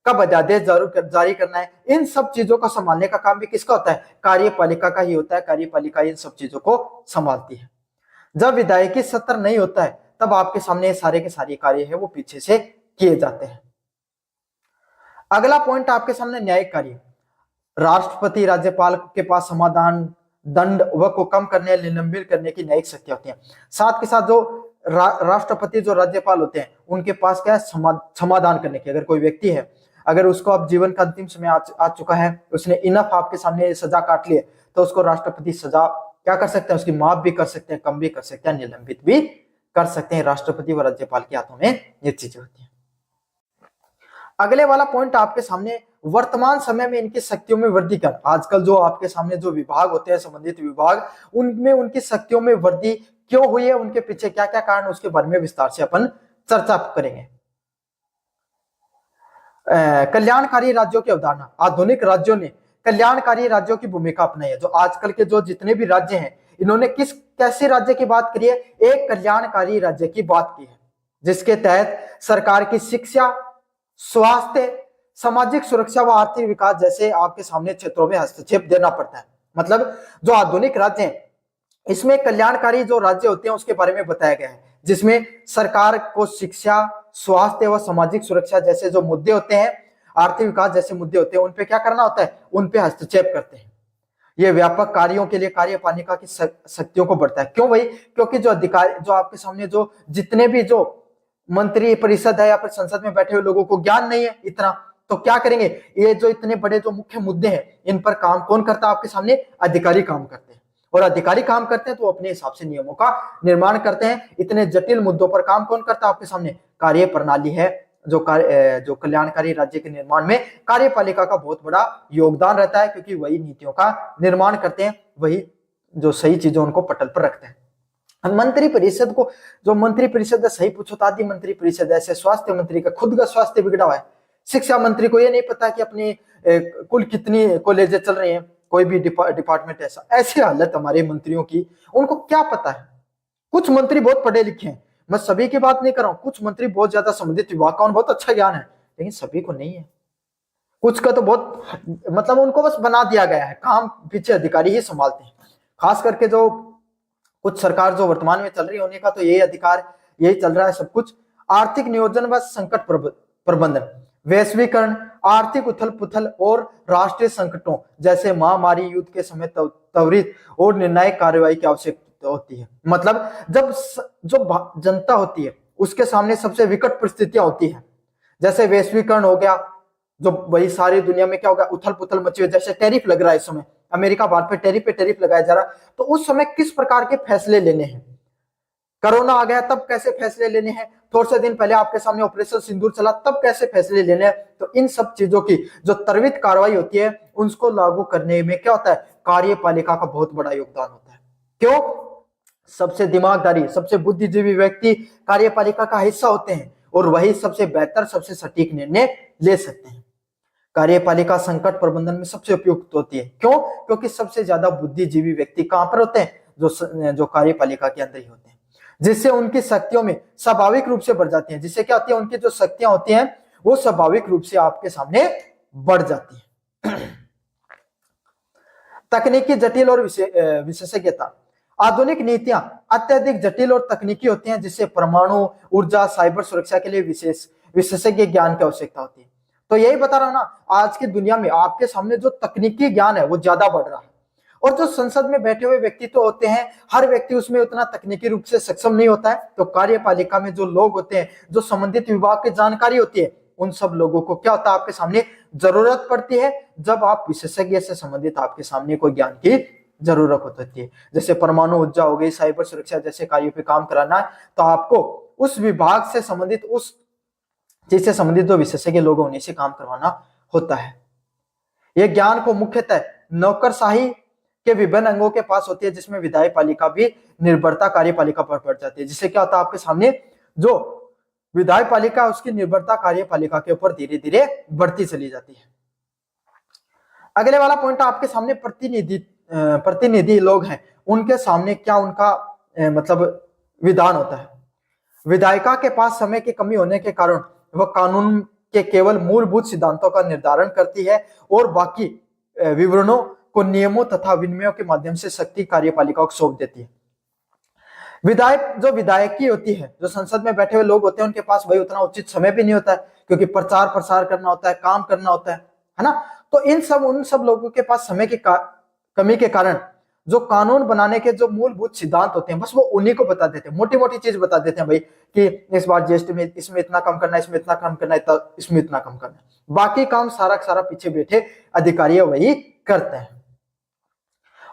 कब अध्यादेश जारी करना है, इन सब चीजों को संभालने का काम भी किसका होता है? कार्यपालिका का ही होता है। कार्यपालिका इन सब चीजों को संभालती है। जब विधायिकी सत्र नहीं होता है, तब आपके सामने सारे के सारे कार्य है वो पीछे से किए जाते हैं। अगला पॉइंट आपके सामने न्यायिक कार्य। राष्ट्रपति राज्यपाल के पास समाधान, दंड व को कम करने, निलंबित करने की न्यायिक शक्ति होती है। साथ के साथ जो राष्ट्रपति जो राज्यपाल होते हैं, उनके पास क्या है? समाधान करने की। अगर कोई व्यक्ति है, अगर उसको अब जीवन का अंतिम समय आ चुका है, उसने इनफ आपके सामने सजा काट ली है, तो उसको राष्ट्रपति सजा क्या कर सकते हैं? उसकी माफ भी कर सकते हैं, कम भी कर सकते हैं, निलंबित भी कर सकते हैं। राष्ट्रपति व राज्यपाल के हाथों में ये चीजें होती है। अगले वाला पॉइंट आपके सामने वर्तमान समय में इनकी शक्तियों में वृद्धि कर। आजकल जो आपके सामने जो विभाग होते हैं, संबंधित विभाग, उनमें उनकी शक्तियों में वृद्धि क्यों हुई है, उनके पीछे क्या क्या कारण, उसके बारे में विस्तार से अपन चर्चा करेंगे। कल्याणकारी राज्यों की अवधारणा। आधुनिक राज्यों ने कल्याणकारी राज्यों की भूमिका अपनाई है। जो आजकल के जो जितने भी राज्य हैं, इन्होंने कैसे राज्य की बात करी है? एक कल्याणकारी राज्य की बात की है, जिसके तहत सरकार की शिक्षा, स्वास्थ्य, सामाजिक सुरक्षा व आर्थिक विकास जैसे आपके सामने क्षेत्रों में हस्तक्षेप देना पड़ता है। मतलब जो आधुनिक राज्य हैं, इसमें कल्याणकारी जो राज्य होते हैं उसके बारे में बताया गया है, जिसमें सरकार को शिक्षा, स्वास्थ्य व सामाजिक सुरक्षा जैसे जो मुद्दे होते हैं, आर्थिक विकास जैसे मुद्दे होते हैं, उन पे क्या करना होता है? उन पे हस्तक्षेप करते हैं। ये व्यापक कार्यों के लिए कार्यपालिका की शक्तियों को बढ़ता है। क्यों भाई? क्योंकि जो अधिकारी, जो आपके सामने जो जितने भी जो मंत्री परिषद है या फिर संसद में बैठे हुए लोगों को ज्ञान नहीं है इतना, तो क्या करेंगे? ये जो इतने बड़े जो मुख्य मुद्दे हैं, इन पर काम कौन करता है आपके सामने? अधिकारी काम करते हैं। और अधिकारी काम करते हैं तो अपने हिसाब से नियमों का निर्माण करते हैं। इतने जटिल मुद्दों पर काम कौन करता है आपके सामने? कार्य प्रणाली है। जो कल्याणकारी राज्य के निर्माण में कार्यपालिका का बहुत बड़ा योगदान रहता है, क्योंकि वही नीतियों का निर्माण करते हैं, वही जो सही चीजों उनको पटल पर रखते हैं। मंत्री परिषद को, जो मंत्री परिषद है, सही पूछो तो आदि मंत्री परिषद, ऐसे स्वास्थ्य मंत्री का खुद का स्वास्थ्य बिगड़ा हुआ है। शिक्षा मंत्री को ये नहीं पता कि अपनी कुल कितनी कॉलेजें चल रही हैं, कोई भी डिपार्टमेंट ऐसी हालत हमारे मंत्रियों की, उनको क्या पता है? कुछ मंत्री बहुत पढ़े लिखे हैं, मैं सभी की बात नहीं कर रहा हूं, कुछ मंत्री बहुत ज्यादा संबंधित विभाग का बहुत अच्छा ज्ञान है, लेकिन सभी को नहीं है। कुछ का तो बहुत, मतलब उनको बस बना दिया गया है, काम पीछे अधिकारी ही संभालते हैं। खास करके जो कुछ सरकार जो वर्तमान में चल रही है, उन्हीं का तो यही अधिकार, यही चल रहा है सब कुछ। आर्थिक नियोजन व संकट प्रबंधन, वैश्वीकरण, आर्थिक उथल पुथल और राष्ट्रीय संकटों जैसे महामारी, युद्ध के समय त्वरित और निर्णायक कार्रवाई की आवश्यकता होती है। मतलब जब जो जनता होती है उसके सामने सबसे विकट परिस्थितियां होती है, जैसे वैश्वीकरण हो गया, जो वही सारी दुनिया में क्या हो गया, उथल पुथल मची हुई, जैसे टैरिफ लग रहा है इस समय, अमेरिका भारत पे टैरिफ लगाया जा रहा है, तो उस समय किस प्रकार के फैसले लेने हैं, कोरोना आ गया तब कैसे फैसले लेने हैं, थोड़े से दिन पहले आपके सामने ऑपरेशन सिंदूर चला तब कैसे फैसले लेने हैं। तो इन सब चीजों की जो त्वरित कार्रवाई होती है उसको लागू करने में क्या होता है, कार्यपालिका का बहुत बड़ा योगदान होता है। क्यों? सबसे दिमागदारी, सबसे बुद्धिजीवी व्यक्ति कार्यपालिका का हिस्सा होते हैं और वही सबसे बेहतर, सबसे सटीक निर्णय ले सकते हैं। कार्यपालिका संकट प्रबंधन में सबसे उपयुक्त होती है। क्यों? क्योंकि सबसे ज्यादा बुद्धिजीवी व्यक्ति कहां पर होते हैं, जो कार्यपालिका के अंदर ही होते हैं, जिससे उनकी शक्तियों में स्वाभाविक रूप से बढ़ जाती हैं। जिससे क्या होती है, उनकी जो शक्तियां होती हैं वो स्वाभाविक रूप से आपके सामने बढ़ जाती है। तकनीकी जटिल और विशेषज्ञता। आधुनिक नीतियां अत्यधिक जटिल और तकनीकी होती हैं, जिससे परमाणु ऊर्जा, साइबर सुरक्षा के लिए विशेषज्ञ ज्ञान की आवश्यकता होती है। तो यही बता रहा हूं ना, आज की दुनिया में आपके सामने जो तकनीकी ज्ञान है वो ज्यादा बढ़ रहा है, और जो संसद में बैठे हुए व्यक्ति तो होते हैं, हर व्यक्ति उसमें उतना तकनीकी रूप से सक्षम नहीं होता है। तो कार्यपालिका में जो लोग होते हैं, जो संबंधित विभाग की जानकारी होती है, उन सब लोगों को क्या होता है, आपके सामने जरूरत पड़ती है जब आप विशेषज्ञ से संबंधित आपके सामने कोई ज्ञान की जरूरत होती है। जैसे परमाणु ऊर्जा हो गई, साइबर सुरक्षा जैसे कार्यों पे काम कराना है, तो आपको उस विभाग से संबंधित, उस चीज से संबंधित जो विशेषज्ञ लोग उन्हीं से काम करवाना होता है। यह ज्ञान को मुख्यतः नौकरशाही के विभिन्न अंगों के पास होती है, जिसमें विधायी पालिका भी निर्भरता कार्यपालिका पर पड़ जाती है। जिससे क्या होता है, आपके सामने जो विधायी पालिका उसकी निर्भरता कार्यपालिका के ऊपर धीरे धीरे बढ़ती चली जाती है। अगले वाला पॉइंट आपके सामने प्रतिनिधि लोग हैं, उनके सामने क्या उनका मतलब विधान होता है। विधायिका के पास समय की कमी होने के कारण वह कानून के केवल मूलभूत सिद्धांतों का निर्धारण करती है और बाकी विवरणों को नियमों तथा विनिमयों के माध्यम से शक्ति कार्यपालिका को सौंप देती है। विधायकी होती है, जो संसद में बैठे हुए लोग होते हैं, उनके पास भाई उतना उचित समय भी नहीं होता है, क्योंकि प्रचार प्रसार करना होता है, काम करना होता है ना। तो उन सब लोगों के पास समय की कमी के कारण जो कानून बनाने के जो मूलभूत सिद्धांत होते हैं, बस वो उन्हीं को बता देते हैं, मोटी मोटी चीज बता देते हैं भाई कि इस बार जीएसटी में इसमें इतना कम करना है, इसमें इतना कम करना है, इसमें इतना कम करना है। बाकी काम सारा पीछे बैठे अधिकारी वही करते हैं,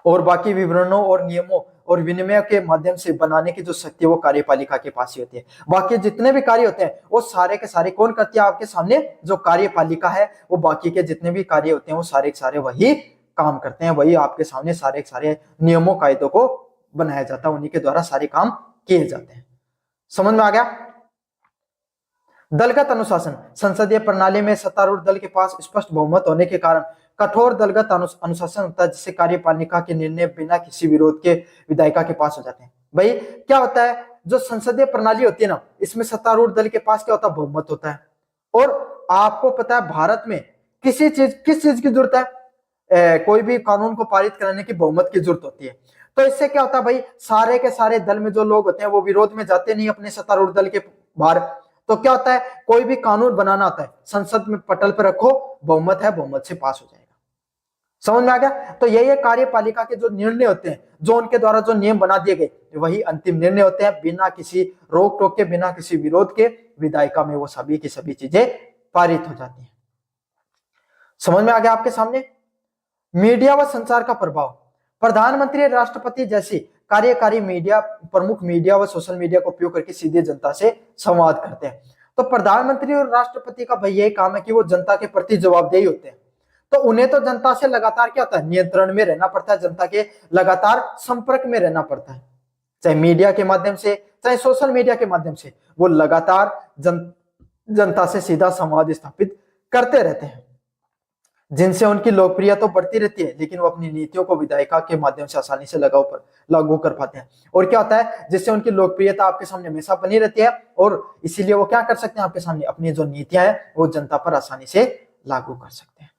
और बाकी विवरणों और नियमों और विनिमय के माध्यम से बनाने की जो शक्ति है वो कार्यपालिका के पास ही होती है। बाकी जितने भी कार्य होते हैं वो सारे के सारे कौन करती है, आपके सामने जो कार्यपालिका है वो बाकी के जितने भी कार्य होते हैं वो सारे के सारे वही काम करते हैं, वही आपके सामने सारे के सारे नियमों कायदों को बनाया जाता है, उन्हीं के द्वारा सारे काम किए जाते हैं। समझ में आ गया? दलगत अनुशासन। संसदीय प्रणाली में सत्तारूढ़ दल के पास स्पष्ट बहुमत होने के कारण कठोर दलगत अनुशासन होता है, जिससे कार्यपालिका के निर्णय बिना किसी विरोध के विधायिका के पास हो जाते हैं। भाई क्या होता है, जो संसदीय प्रणाली होती है ना, इसमें सत्तारूढ़ दल के पास क्या होता है, बहुमत होता है। और आपको पता है भारत में किस चीज की जरूरत है, कोई भी कानून को पारित कराने की बहुमत की जरूरत होती है। तो इससे क्या होता है भाई, सारे के सारे दल में जो लोग होते हैं वो विरोध में जाते नहीं अपने सत्तारूढ़ दल के बाहर। तो क्या होता है, कोई भी कानून बनाना आता है, संसद में पटल पर रखो, बहुमत है, बहुमत से पास हो जाएगा। समझ में आ गया? तो यही कार्यपालिका के जो निर्णय होते हैं, जो उनके द्वारा जो नियम बना दिए गए, वही अंतिम निर्णय होते हैं, बिना किसी रोक टोक के, बिना किसी विरोध के विधायिका में वो सभी की सभी चीजें पारित हो जाती हैं। समझ में आ गया आपके सामने? मीडिया व संचार का प्रभाव। प्रधानमंत्री, राष्ट्रपति जैसी कार्यकारी मीडिया प्रमुख मीडिया व सोशल मीडिया का उपयोग करके सीधे जनता से संवाद करते हैं। तो प्रधानमंत्री और राष्ट्रपति का भाई यही काम है कि वो जनता के प्रति जवाबदेही होते हैं। तो उन्हें तो जनता से लगातार क्या होता है, नियंत्रण में रहना पड़ता है, जनता के लगातार संपर्क में रहना पड़ता है, चाहे मीडिया के माध्यम से, चाहे सोशल मीडिया के माध्यम से, वो लगातार जनता से सीधा संवाद स्थापित करते रहते हैं, जिनसे उनकी लोकप्रियता तो बढ़ती रहती है, लेकिन वो अपनी नीतियों को विधायिका के माध्यम से आसानी से लागू कर पाते हैं। और क्या होता है, जिससे उनकी लोकप्रियता आपके सामने हमेशा बनी रहती है, और इसीलिए वो क्या कर सकते हैं, आपके सामने अपनी जो नीतियां हैं वो जनता पर आसानी से लागू कर सकते हैं।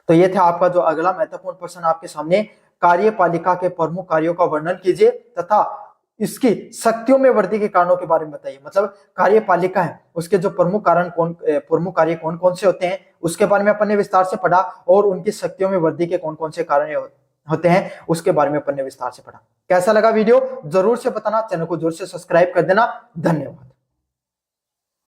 तो ये था आपका जो अगला महत्वपूर्ण प्रश्न आपके सामने, कार्यपालिका के प्रमुख कार्यों का वर्णन कीजिए तथा इसकी शक्तियों में वृद्धि के कारणों के बारे में बताइए। मतलब कार्यपालिका है उसके जो प्रमुख कार्य कौन कौन से होते हैं उसके बारे में अपन ने विस्तार से पढ़ा, और उनकी शक्तियों में वृद्धि के कौन कौन से कारण होते हैं उसके बारे में अपन ने विस्तार से पढ़ा। कैसा लगा वीडियो जरूर से बताना, चैनल को जरूर से सब्सक्राइब कर देना। धन्यवाद।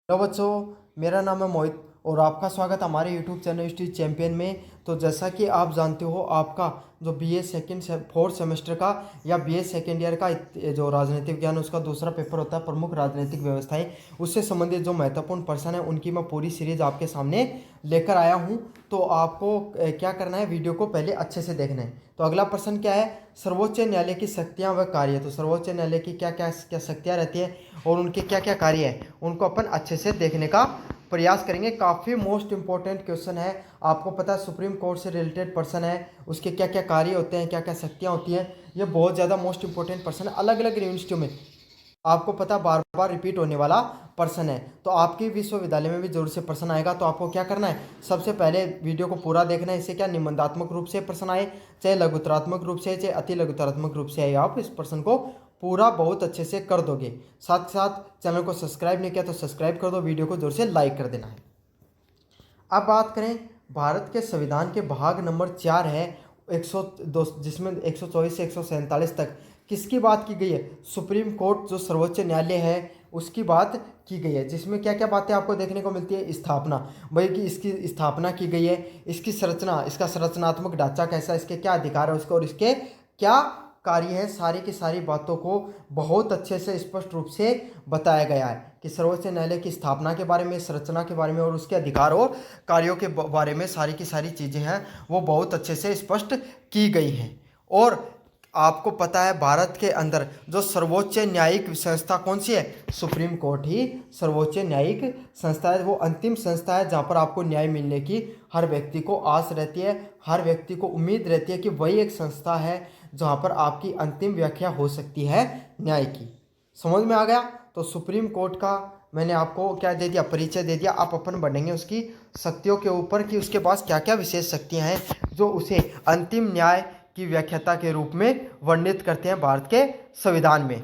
हेलो बच्चों, मेरा नाम है मोहित और आपका स्वागत हमारे YouTube चैनल हिस्ट्री चैंपियन में। तो जैसा कि आप जानते हो, आपका जो BA सेकेंड फोर्थ सेमेस्टर का या BA सेकेंड ईयर का जो राजनीतिक विज्ञान उसका दूसरा पेपर होता है प्रमुख राजनीतिक व्यवस्थाएं, उससे संबंधित जो महत्वपूर्ण प्रश्न है उनकी मैं पूरी सीरीज आपके सामने लेकर आया हूं। तो आपको क्या करना है, वीडियो को पहले अच्छे से देखना है। तो अगला प्रश्न क्या है, सर्वोच्च न्यायालय की शक्तियां व कार्य। तो सर्वोच्च न्यायालय की क्या क्या शक्तियां रहती है और उनके क्या क्या कार्य है, उनको अपन अच्छे से देखने का प्रयास करेंगे। काफ़ी मोस्ट इंपॉर्टेंट क्वेश्चन है। आपको पता है सुप्रीम कोर्ट से रिलेटेड पर्सन है, उसके क्या क्या कार्य होते हैं, क्या क्या शक्तियाँ होती हैं, ये बहुत ज़्यादा मोस्ट इंपॉर्टेंट पर्सन है। अलग अलग यूनिवर्सिटियों में आपको पता बार बार रिपीट होने वाला पर्सन है। तो आपके विश्वविद्यालय में भी जरूर से प्रश्न आएगा। तो आपको क्या करना है, सबसे पहले वीडियो को पूरा देखना है। इससे क्या निबंधात्मक रूप से प्रश्न आए, चाहे लघुतरात्मक रूप से, चाहे अति लघुतरात्मक रूप से आए, आप इस प्रश्न को पूरा बहुत अच्छे से कर दोगे। साथ साथ चैनल को सब्सक्राइब नहीं किया तो सब्सक्राइब कर दो, वीडियो को जोर से लाइक कर देना है। अब बात करें भारत के संविधान के भाग नंबर 4 है 102, जिसमें 124 से 147 तक किसकी बात की गई है, सुप्रीम कोर्ट जो सर्वोच्च न्यायालय है उसकी बात की गई है। जिसमें क्या क्या बातें आपको देखने को मिलती है, स्थापना, भाई कि इसकी स्थापना की गई है, इसकी संरचना, इसका संरचनात्मक ढांचा कैसा, इसके क्या अधिकार है उसको, और इसके क्या कार्य है, सारी की सारी बातों को बहुत अच्छे से स्पष्ट रूप से बताया गया है कि सर्वोच्च न्यायालय की स्थापना के बारे में, संरचना के बारे में और उसके अधिकार और कार्यों के बारे में सारी की सारी चीज़ें हैं वो बहुत अच्छे से स्पष्ट की गई हैं। और आपको पता है भारत के अंदर जो सर्वोच्च न्यायिक संस्था कौन सी है, सुप्रीम कोर्ट ही सर्वोच्च न्यायिक संस्था है। वो अंतिम संस्था है जहाँ पर आपको न्याय मिलने की हर व्यक्ति को आस रहती है, हर व्यक्ति को उम्मीद रहती है कि वही एक संस्था है जहाँ पर आपकी अंतिम व्याख्या हो सकती है न्याय की। समझ में आ गया। तो सुप्रीम कोर्ट का मैंने आपको क्या दे दिया, परिचय दे दिया। आप अपन बढ़ेंगे उसकी शक्तियों के ऊपर कि उसके पास क्या क्या विशेष शक्तियाँ हैं जो उसे अंतिम न्याय की व्याख्याता के रूप में वर्णित करते हैं भारत के संविधान में।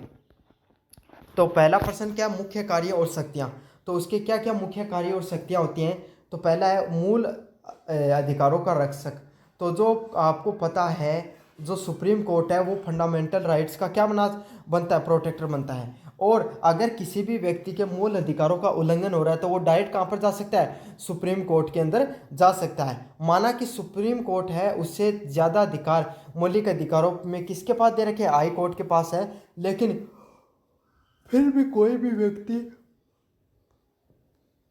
तो पहला प्रश्न क्या, मुख्य कार्य और शक्तियाँ। तो उसके क्या क्या मुख्य कार्य और शक्तियाँ होती हैं। तो पहला है मूल अधिकारों का रक्षक। तो जो आपको पता है जो सुप्रीम कोर्ट है वो फंडामेंटल राइट्स का क्या बनता है, प्रोटेक्टर बनता है। और अगर किसी भी व्यक्ति के मूल अधिकारों का उल्लंघन हो रहा है तो वो डायरेक्ट कहाँ पर जा सकता है, सुप्रीम कोर्ट के अंदर जा सकता है। माना कि सुप्रीम कोर्ट है, उससे ज़्यादा अधिकार मौलिक अधिकारों में किसके पास दे रखे हैं, हाई कोर्ट के पास है। लेकिन फिर भी कोई भी व्यक्ति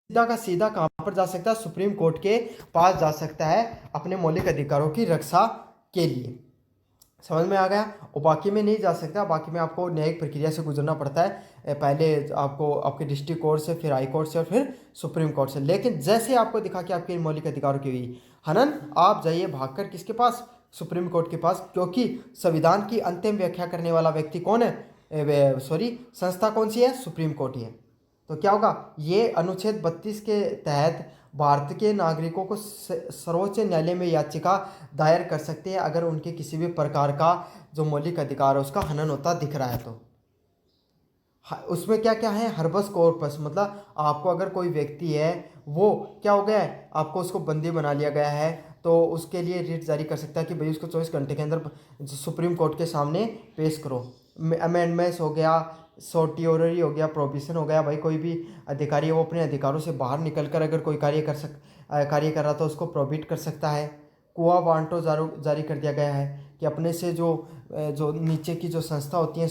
सीधा का सीधा कहाँ पर जा सकता है, सुप्रीम कोर्ट के पास जा सकता है अपने मौलिक अधिकारों की रक्षा के लिए। समझ में आ गया। और बाकी में नहीं जा सकता, बाकी में आपको न्यायिक प्रक्रिया से गुजरना पड़ता है, पहले आपको आपके डिस्ट्रिक्ट कोर्ट से, फिर हाई कोर्ट से और फिर सुप्रीम कोर्ट से। लेकिन जैसे आपको दिखा कि आपके मौलिक अधिकारों की हुई हनन, आप जाइए भागकर किसके पास, सुप्रीम कोर्ट के पास। क्योंकि संविधान की अंतिम व्याख्या करने वाला व्यक्ति कौन है, संस्था कौन सी है, सुप्रीम कोर्ट ही है। तो क्या होगा, ये अनुच्छेद 32 के तहत भारत के नागरिकों को सर्वोच्च न्यायालय में याचिका दायर कर सकते हैं अगर उनके किसी भी प्रकार का जो मौलिक अधिकार है उसका हनन होता दिख रहा है। तो उसमें क्या क्या है, हर्बस कॉर्पस, मतलब आपको अगर कोई व्यक्ति है वो क्या हो गया है, आपको उसको बंदी बना लिया गया है, तो उसके लिए रिट जारी कर सकता है कि भाई उसको 24 घंटे के अंदर सुप्रीम कोर्ट के सामने पेश करो। अमेंडमेंट्स हो गया, सोटियोररी हो गया, प्रोविजन हो गया, भाई कोई भी अधिकारी है वो अपने अधिकारों से बाहर निकलकर अगर कोई कार्य कर रहा था उसको प्रोहिबिट कर सकता है। कुआ वांटो जारी कर दिया गया है कि अपने से जो नीचे की जो संस्था होती हैं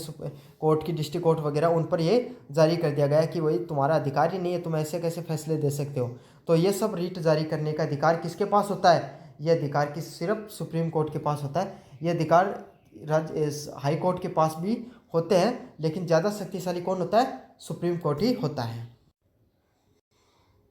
कोर्ट की, डिस्ट्रिक्ट कोर्ट वगैरह, उन पर ये जारी कर दिया गया है कि वही तुम्हारा अधिकार ही नहीं है, तुम ऐसे कैसे फैसले दे सकते हो। तो ये सब रीट जारी करने का अधिकार किसके पास होता है, ये अधिकार सिर्फ सुप्रीम कोर्ट के पास होता है। ये अधिकार हाई कोर्ट के पास भी होते हैं, लेकिन ज़्यादा शक्तिशाली कौन होता है, सुप्रीम कोर्ट ही होता है।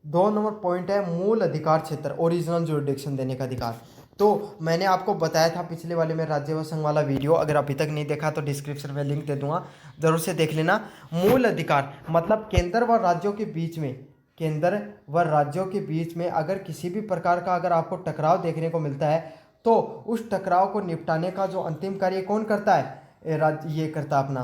2 नंबर पॉइंट है मूल अधिकार क्षेत्र, ओरिजिनल जुरिडिक्शन देने का अधिकार। तो मैंने आपको बताया था पिछले वाले में राज्य व संघ वाला वीडियो, अगर अभी तक नहीं देखा तो डिस्क्रिप्शन में लिंक दे दूंगा, जरूर से देख लेना। मूल अधिकार मतलब केंद्र व राज्यों के बीच में, केंद्र व राज्यों के बीच में अगर किसी भी प्रकार का अगर आपको टकराव देखने को मिलता है तो उस टकराव को निपटाने का जो अंतिम कार्य कौन करता है, ये करता अपना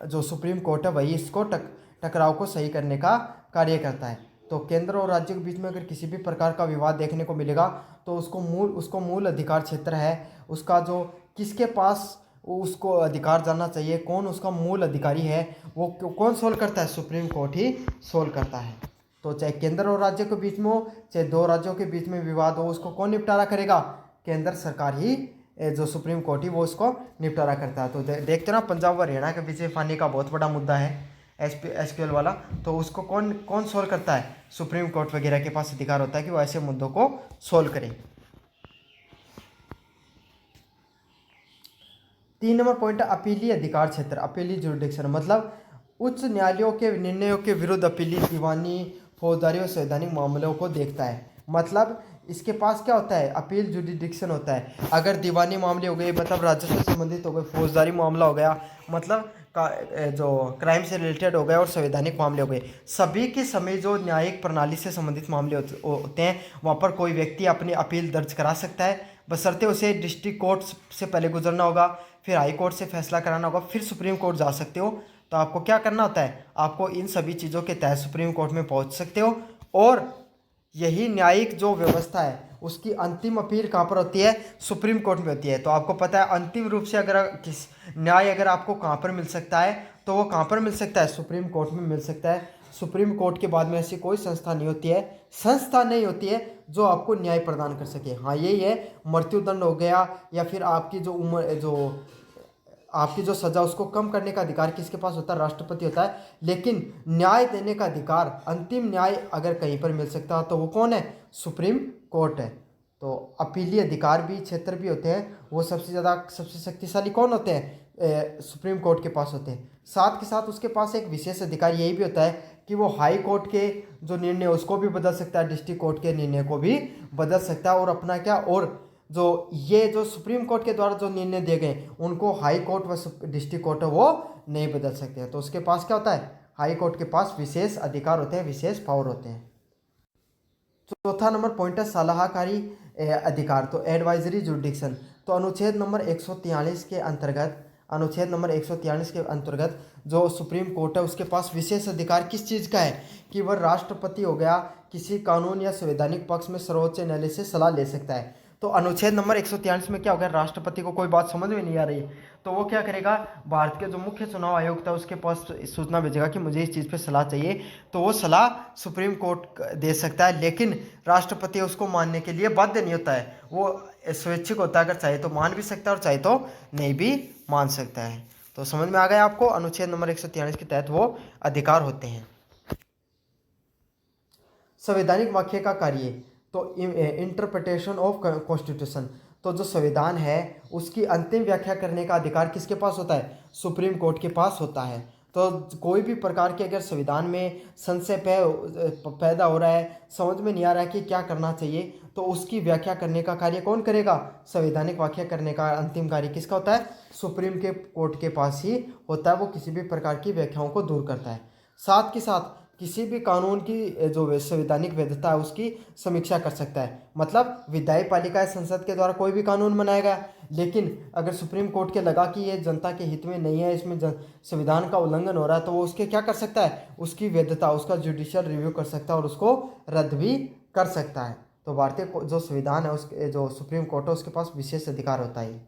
जो सुप्रीम कोर्ट है, वही इसको टकराव को सही करने का कार्य करता है। तो केंद्र और राज्य के बीच में अगर किसी भी प्रकार का विवाद देखने को मिलेगा तो उसको मूल अधिकार क्षेत्र है, उसका जो किसके पास उसको अधिकार जानना चाहिए, कौन उसका मूल अधिकारी है, वो कौन सोल्व करता है, सुप्रीम कोर्ट ही सोल्व करता है। तो चाहे केंद्र और राज्य के बीच में हो, चाहे दो राज्यों के बीच में विवाद हो, उसको कौन निपटारा करेगा? केंद्र सरकार ही, जो सुप्रीम कोर्ट ही वो उसको निपटारा करता है। तो देखते हो ना, पंजाब व हरियाणा के बीच में पानी का बहुत बड़ा मुद्दा है, एसपीएल वाला। तो उसको कौन कौन सोल्व करता है? सुप्रीम कोर्ट वगैरह के पास अधिकार होता है कि वो ऐसे मुद्दों को सोल्व करे। 3 नंबर पॉइंट है अपीलीय अधिकार क्षेत्र, अपीलीय जुरिडिक्शन। मतलब उच्च न्यायालयों के निर्णयों के विरुद्ध अपीली, दीवानी, फौजदारी और संवैधानिक मामलों को देखता है। मतलब इसके पास क्या होता है? अपील जुरिडिक्शन होता है। अगर दीवानी मामले हो गए, मतलब राजस्व से संबंधित हो गए, फौजदारी मामला हो गया, मतलब जो क्राइम से रिलेटेड हो गए, और संवैधानिक मामले हो गए, सभी के समय जो न्यायिक प्रणाली से संबंधित मामले होते हैं, वहाँ पर कोई व्यक्ति अपनी अपील दर्ज करा सकता है, बशर्ते उसे डिस्ट्रिक्ट कोर्ट से पहले गुजरना होगा, फिर हाई कोर्ट से फैसला कराना होगा, फिर सुप्रीम कोर्ट जा सकते हो। तो आपको क्या करना होता है? आपको इन सभी चीज़ों के तहत सुप्रीम कोर्ट में पहुंच सकते हो। और यही न्यायिक जो व्यवस्था है उसकी अंतिम अपील कहाँ पर होती है? सुप्रीम कोर्ट में होती है। तो आपको पता है अंतिम रूप से अगर किस न्याय अगर आपको कहाँ पर मिल सकता है, तो वो कहाँ पर मिल सकता है? सुप्रीम कोर्ट में मिल सकता है। सुप्रीम कोर्ट के बाद में ऐसी कोई संस्था नहीं होती है जो आपको न्याय प्रदान कर सके। हाँ, यही है, मृत्युदंड हो गया, या फिर आपकी जो उम्र, जो आपकी जो सजा, उसको कम करने का अधिकार किसके पास होता है? राष्ट्रपति होता है। लेकिन न्याय देने का अधिकार, अंतिम न्याय अगर कहीं पर मिल सकता है तो वो कौन है? सुप्रीम कोर्ट है। तो अपीलीय अधिकार भी, क्षेत्र भी होते हैं, वो सबसे शक्तिशाली कौन होते हैं? सुप्रीम कोर्ट के पास होते हैं। साथ के साथ उसके पास एक विशेष अधिकार यही भी होता है कि वो हाई कोर्ट के जो निर्णय उसको भी बदल सकता है, डिस्ट्रिक्ट कोर्ट के निर्णय को भी बदल सकता है, और अपना क्या, और जो सुप्रीम कोर्ट के द्वारा जो निर्णय दिए गए उनको हाई कोर्ट व डिस्ट्रिक्ट कोर्ट है वो नहीं बदल सकते हैं। तो उसके पास क्या होता है? हाई कोर्ट के पास विशेष अधिकार होते हैं, विशेष पावर होते हैं। चौथा नंबर पॉइंट है सलाहकारी अधिकार, तो एडवाइजरी जुरिडिक्शन। तो अनुच्छेद नंबर 143 के अंतर्गत, जो सुप्रीम कोर्ट है उसके पास विशेष अधिकार किस चीज़ का है? कि वह राष्ट्रपति हो गया, किसी कानून या संवैधानिक पक्ष में सर्वोच्च न्यायालय से सलाह ले सकता है। तो अनुच्छेद नंबर 143 में क्या हो गया? राष्ट्रपति को कोई बात समझ में नहीं आ रही तो वो क्या करेगा? भारत के जो मुख्य चुनाव आयोग था उसके पास सूचना भेजेगा कि मुझे इस चीज़ पे सलाह चाहिए, तो वो सलाह सुप्रीम कोर्ट दे सकता है। लेकिन राष्ट्रपति उसको मानने के लिए बाध्य नहीं होता है, वो स्वैच्छिक होता है, अगर चाहे तो मान भी सकता है और चाहे तो नहीं भी मान सकता है। तो समझ में आ गया आपको? अनुच्छेद नंबर 143 के तहत वो अधिकार होते हैं। संवैधानिक वाक्य का कार्य, तो इंटरप्रिटेशन ऑफ कॉन्स्टिट्यूशन। तो जो संविधान है उसकी अंतिम व्याख्या करने का अधिकार किसके पास होता है? सुप्रीम कोर्ट के पास होता है। तो कोई भी प्रकार के अगर संविधान में संशय पैदा हो रहा है, समझ में नहीं आ रहा है कि क्या करना चाहिए, तो उसकी व्याख्या करने का कार्य कौन करेगा? संवैधानिक व्याख्या करने का अंतिम कार्य किसका होता है? सुप्रीम के कोर्ट के पास ही होता है। वो किसी भी प्रकार की व्याख्याओं को दूर करता है। साथ के साथ किसी भी कानून की जो संवैधानिक वैधता है उसकी समीक्षा कर सकता है। मतलब विधायी पालिका या संसद के द्वारा कोई भी कानून बनाया गया, लेकिन अगर सुप्रीम कोर्ट के लगा कि ये जनता के हित में नहीं है, इसमें संविधान का उल्लंघन हो रहा है, तो वो उसके क्या कर सकता है? उसकी वैधता, उसका जुडिशियल रिव्यू कर सकता है और उसको रद्द भी कर सकता है। तो भारतीय जो संविधान है, उसके जो सुप्रीम कोर्ट है उसके पास विशेष अधिकार होता है।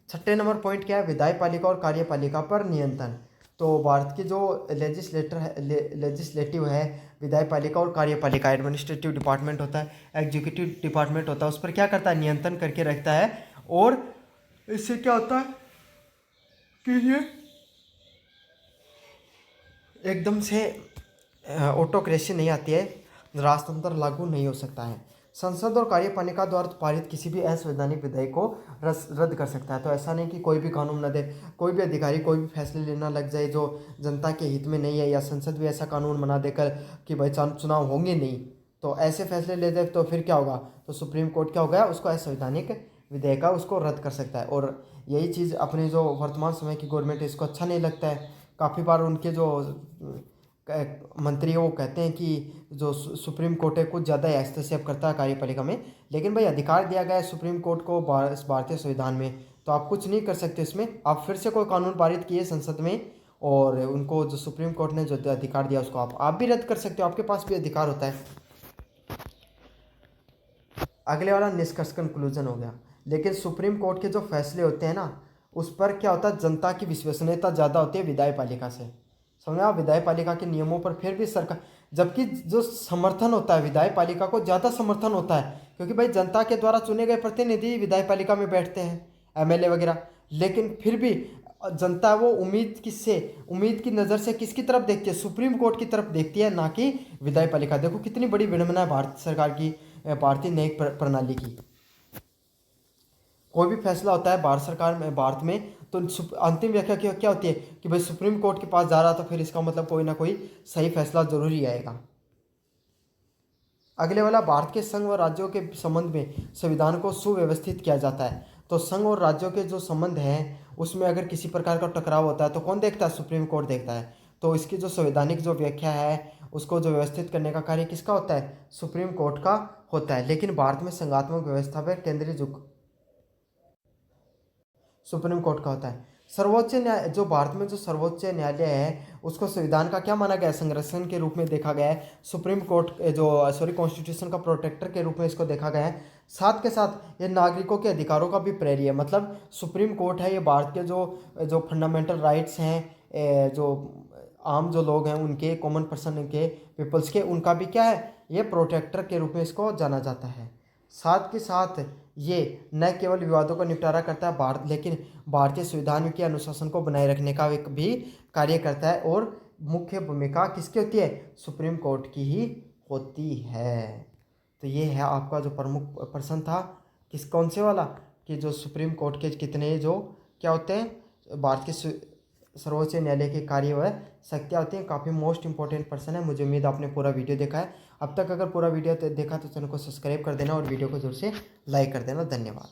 छठे नंबर पॉइंट क्या है? विधायी पालिका और कार्यपालिका पर नियंत्रण। तो भारत की जो लेजिस्लेटिव है, विधायी पालिका और कार्यपालिका, एडमिनिस्ट्रेटिव डिपार्टमेंट होता है, एग्जीक्यूटिव डिपार्टमेंट होता है, उस पर क्या करता है? नियंत्रण करके रखता है। और इससे क्या होता है कि ये एकदम से ऑटोक्रेसी नहीं आती है, राजतंत्र लागू नहीं हो सकता है। संसद और कार्यपालिका द्वारा पारित किसी भी असंवैधानिक विधेयक को रद्द कर सकता है। तो ऐसा नहीं कि कोई भी कानून न दे, कोई भी अधिकारी कोई भी फैसले लेना लग जाए जो जनता के हित में नहीं है, या संसद भी ऐसा कानून बना देकर कि भाई चुनाव होंगे नहीं, तो ऐसे फैसले ले दे, तो फिर क्या होगा? तो सुप्रीम कोर्ट क्या हो गया? उसको असंवैधानिक विधेयक है उसको रद्द कर सकता है। और यही चीज़ अपनी जो वर्तमान समय की गवर्नमेंट है इसको अच्छा नहीं लगता है। काफ़ी बार उनके जो मंत्री वो कहते हैं कि जो सुप्रीम कोर्ट है कुछ ज़्यादा हस्तक्षेप करता है कार्यपालिका में, लेकिन भाई अधिकार दिया गया है सुप्रीम कोर्ट को भारतीय संविधान में, तो आप कुछ नहीं कर सकते इसमें। आप फिर से कोई कानून पारित किए संसद में, और उनको जो सुप्रीम कोर्ट ने जो अधिकार दिया उसको आप भी रद्द कर सकते हो, आपके पास भी अधिकार होता है। अगले वाला निष्कर्ष, कंक्लूजन हो गया। लेकिन सुप्रीम कोर्ट के जो फैसले होते हैं ना, उस पर क्या होता है? जनता की विश्वसनीयता ज़्यादा होती है विधायी पालिका से। समझ में, विधायक पालिका के नियमों पर फिर भी सरकार, जबकि जो समर्थन होता है विधायक पालिका को ज़्यादा समर्थन होता है, क्योंकि भाई जनता के द्वारा चुने गए प्रतिनिधि विधायक पालिका में बैठते हैं, एमएलए वगैरह। लेकिन फिर भी जनता वो उम्मीद की नज़र से किसकी तरफ देखती है, सुप्रीम कोर्ट की तरफ देखती है, ना कि विधायक पालिका। देखो कितनी बड़ी विडंबना है भारत सरकार की, भारतीय न्यायिक प्रणाली की। कोई भी फैसला होता है भारत में तो अंतिम व्याख्या क्या होती है कि भाई सुप्रीम कोर्ट के पास जा रहा तो फिर इसका मतलब कोई ना कोई सही फैसला जरूर ही आएगा। अगले वाला, भारत के संघ और राज्यों के संबंध में संविधान को सुव्यवस्थित किया जाता है। तो संघ और राज्यों के जो संबंध हैं उसमें अगर किसी प्रकार का टकराव होता है तो कौन देखता है, सुप्रीम कोर्ट देखता है। तो इसकी जो संवैधानिक जो व्याख्या है उसको जो व्यवस्थित करने का कार्य किसका होता है, सुप्रीम कोर्ट का होता है। लेकिन भारत में संघात्मक व्यवस्था पर केंद्रीय सुप्रीम कोर्ट का होता है। सर्वोच्च न्याय, जो भारत में जो सर्वोच्च न्यायालय है उसको संविधान का क्या माना गया है, संरक्षण के रूप में देखा गया है। सुप्रीम कोर्ट कॉन्स्टिट्यूशन का प्रोटेक्टर के रूप में इसको देखा गया है। साथ के साथ ये नागरिकों के अधिकारों का भी प्रहरी है। मतलब सुप्रीम कोर्ट है ये भारत के जो फंडामेंटल राइट्स हैं, जो आम जो लोग हैं उनके, कॉमन पर्सन के, पीपल्स के, उनका भी क्या है, ये प्रोटेक्टर के रूप में इसको जाना जाता है। साथ के साथ ये न केवल विवादों का निपटारा करता है लेकिन भारतीय संविधान के अनुशासन को बनाए रखने का एक भी कार्य करता है। और मुख्य भूमिका किसकी होती है, सुप्रीम कोर्ट की ही होती है। तो ये है आपका जो प्रमुख प्रश्न था कौन से वाला, कि जो सुप्रीम कोर्ट के कितने जो क्या होते हैं, भारत के सर्वोच्च न्यायालय के कार्य व शक्तियाँ होती हैं। काफ़ी मोस्ट इंपॉर्टेंट पर्सन है। मुझे उम्मीद आपने पूरा वीडियो देखा है। अब तक अगर पूरा वीडियो देखा तो चैनल को सब्सक्राइब कर देना और वीडियो को जोर से लाइक कर देना। धन्यवाद।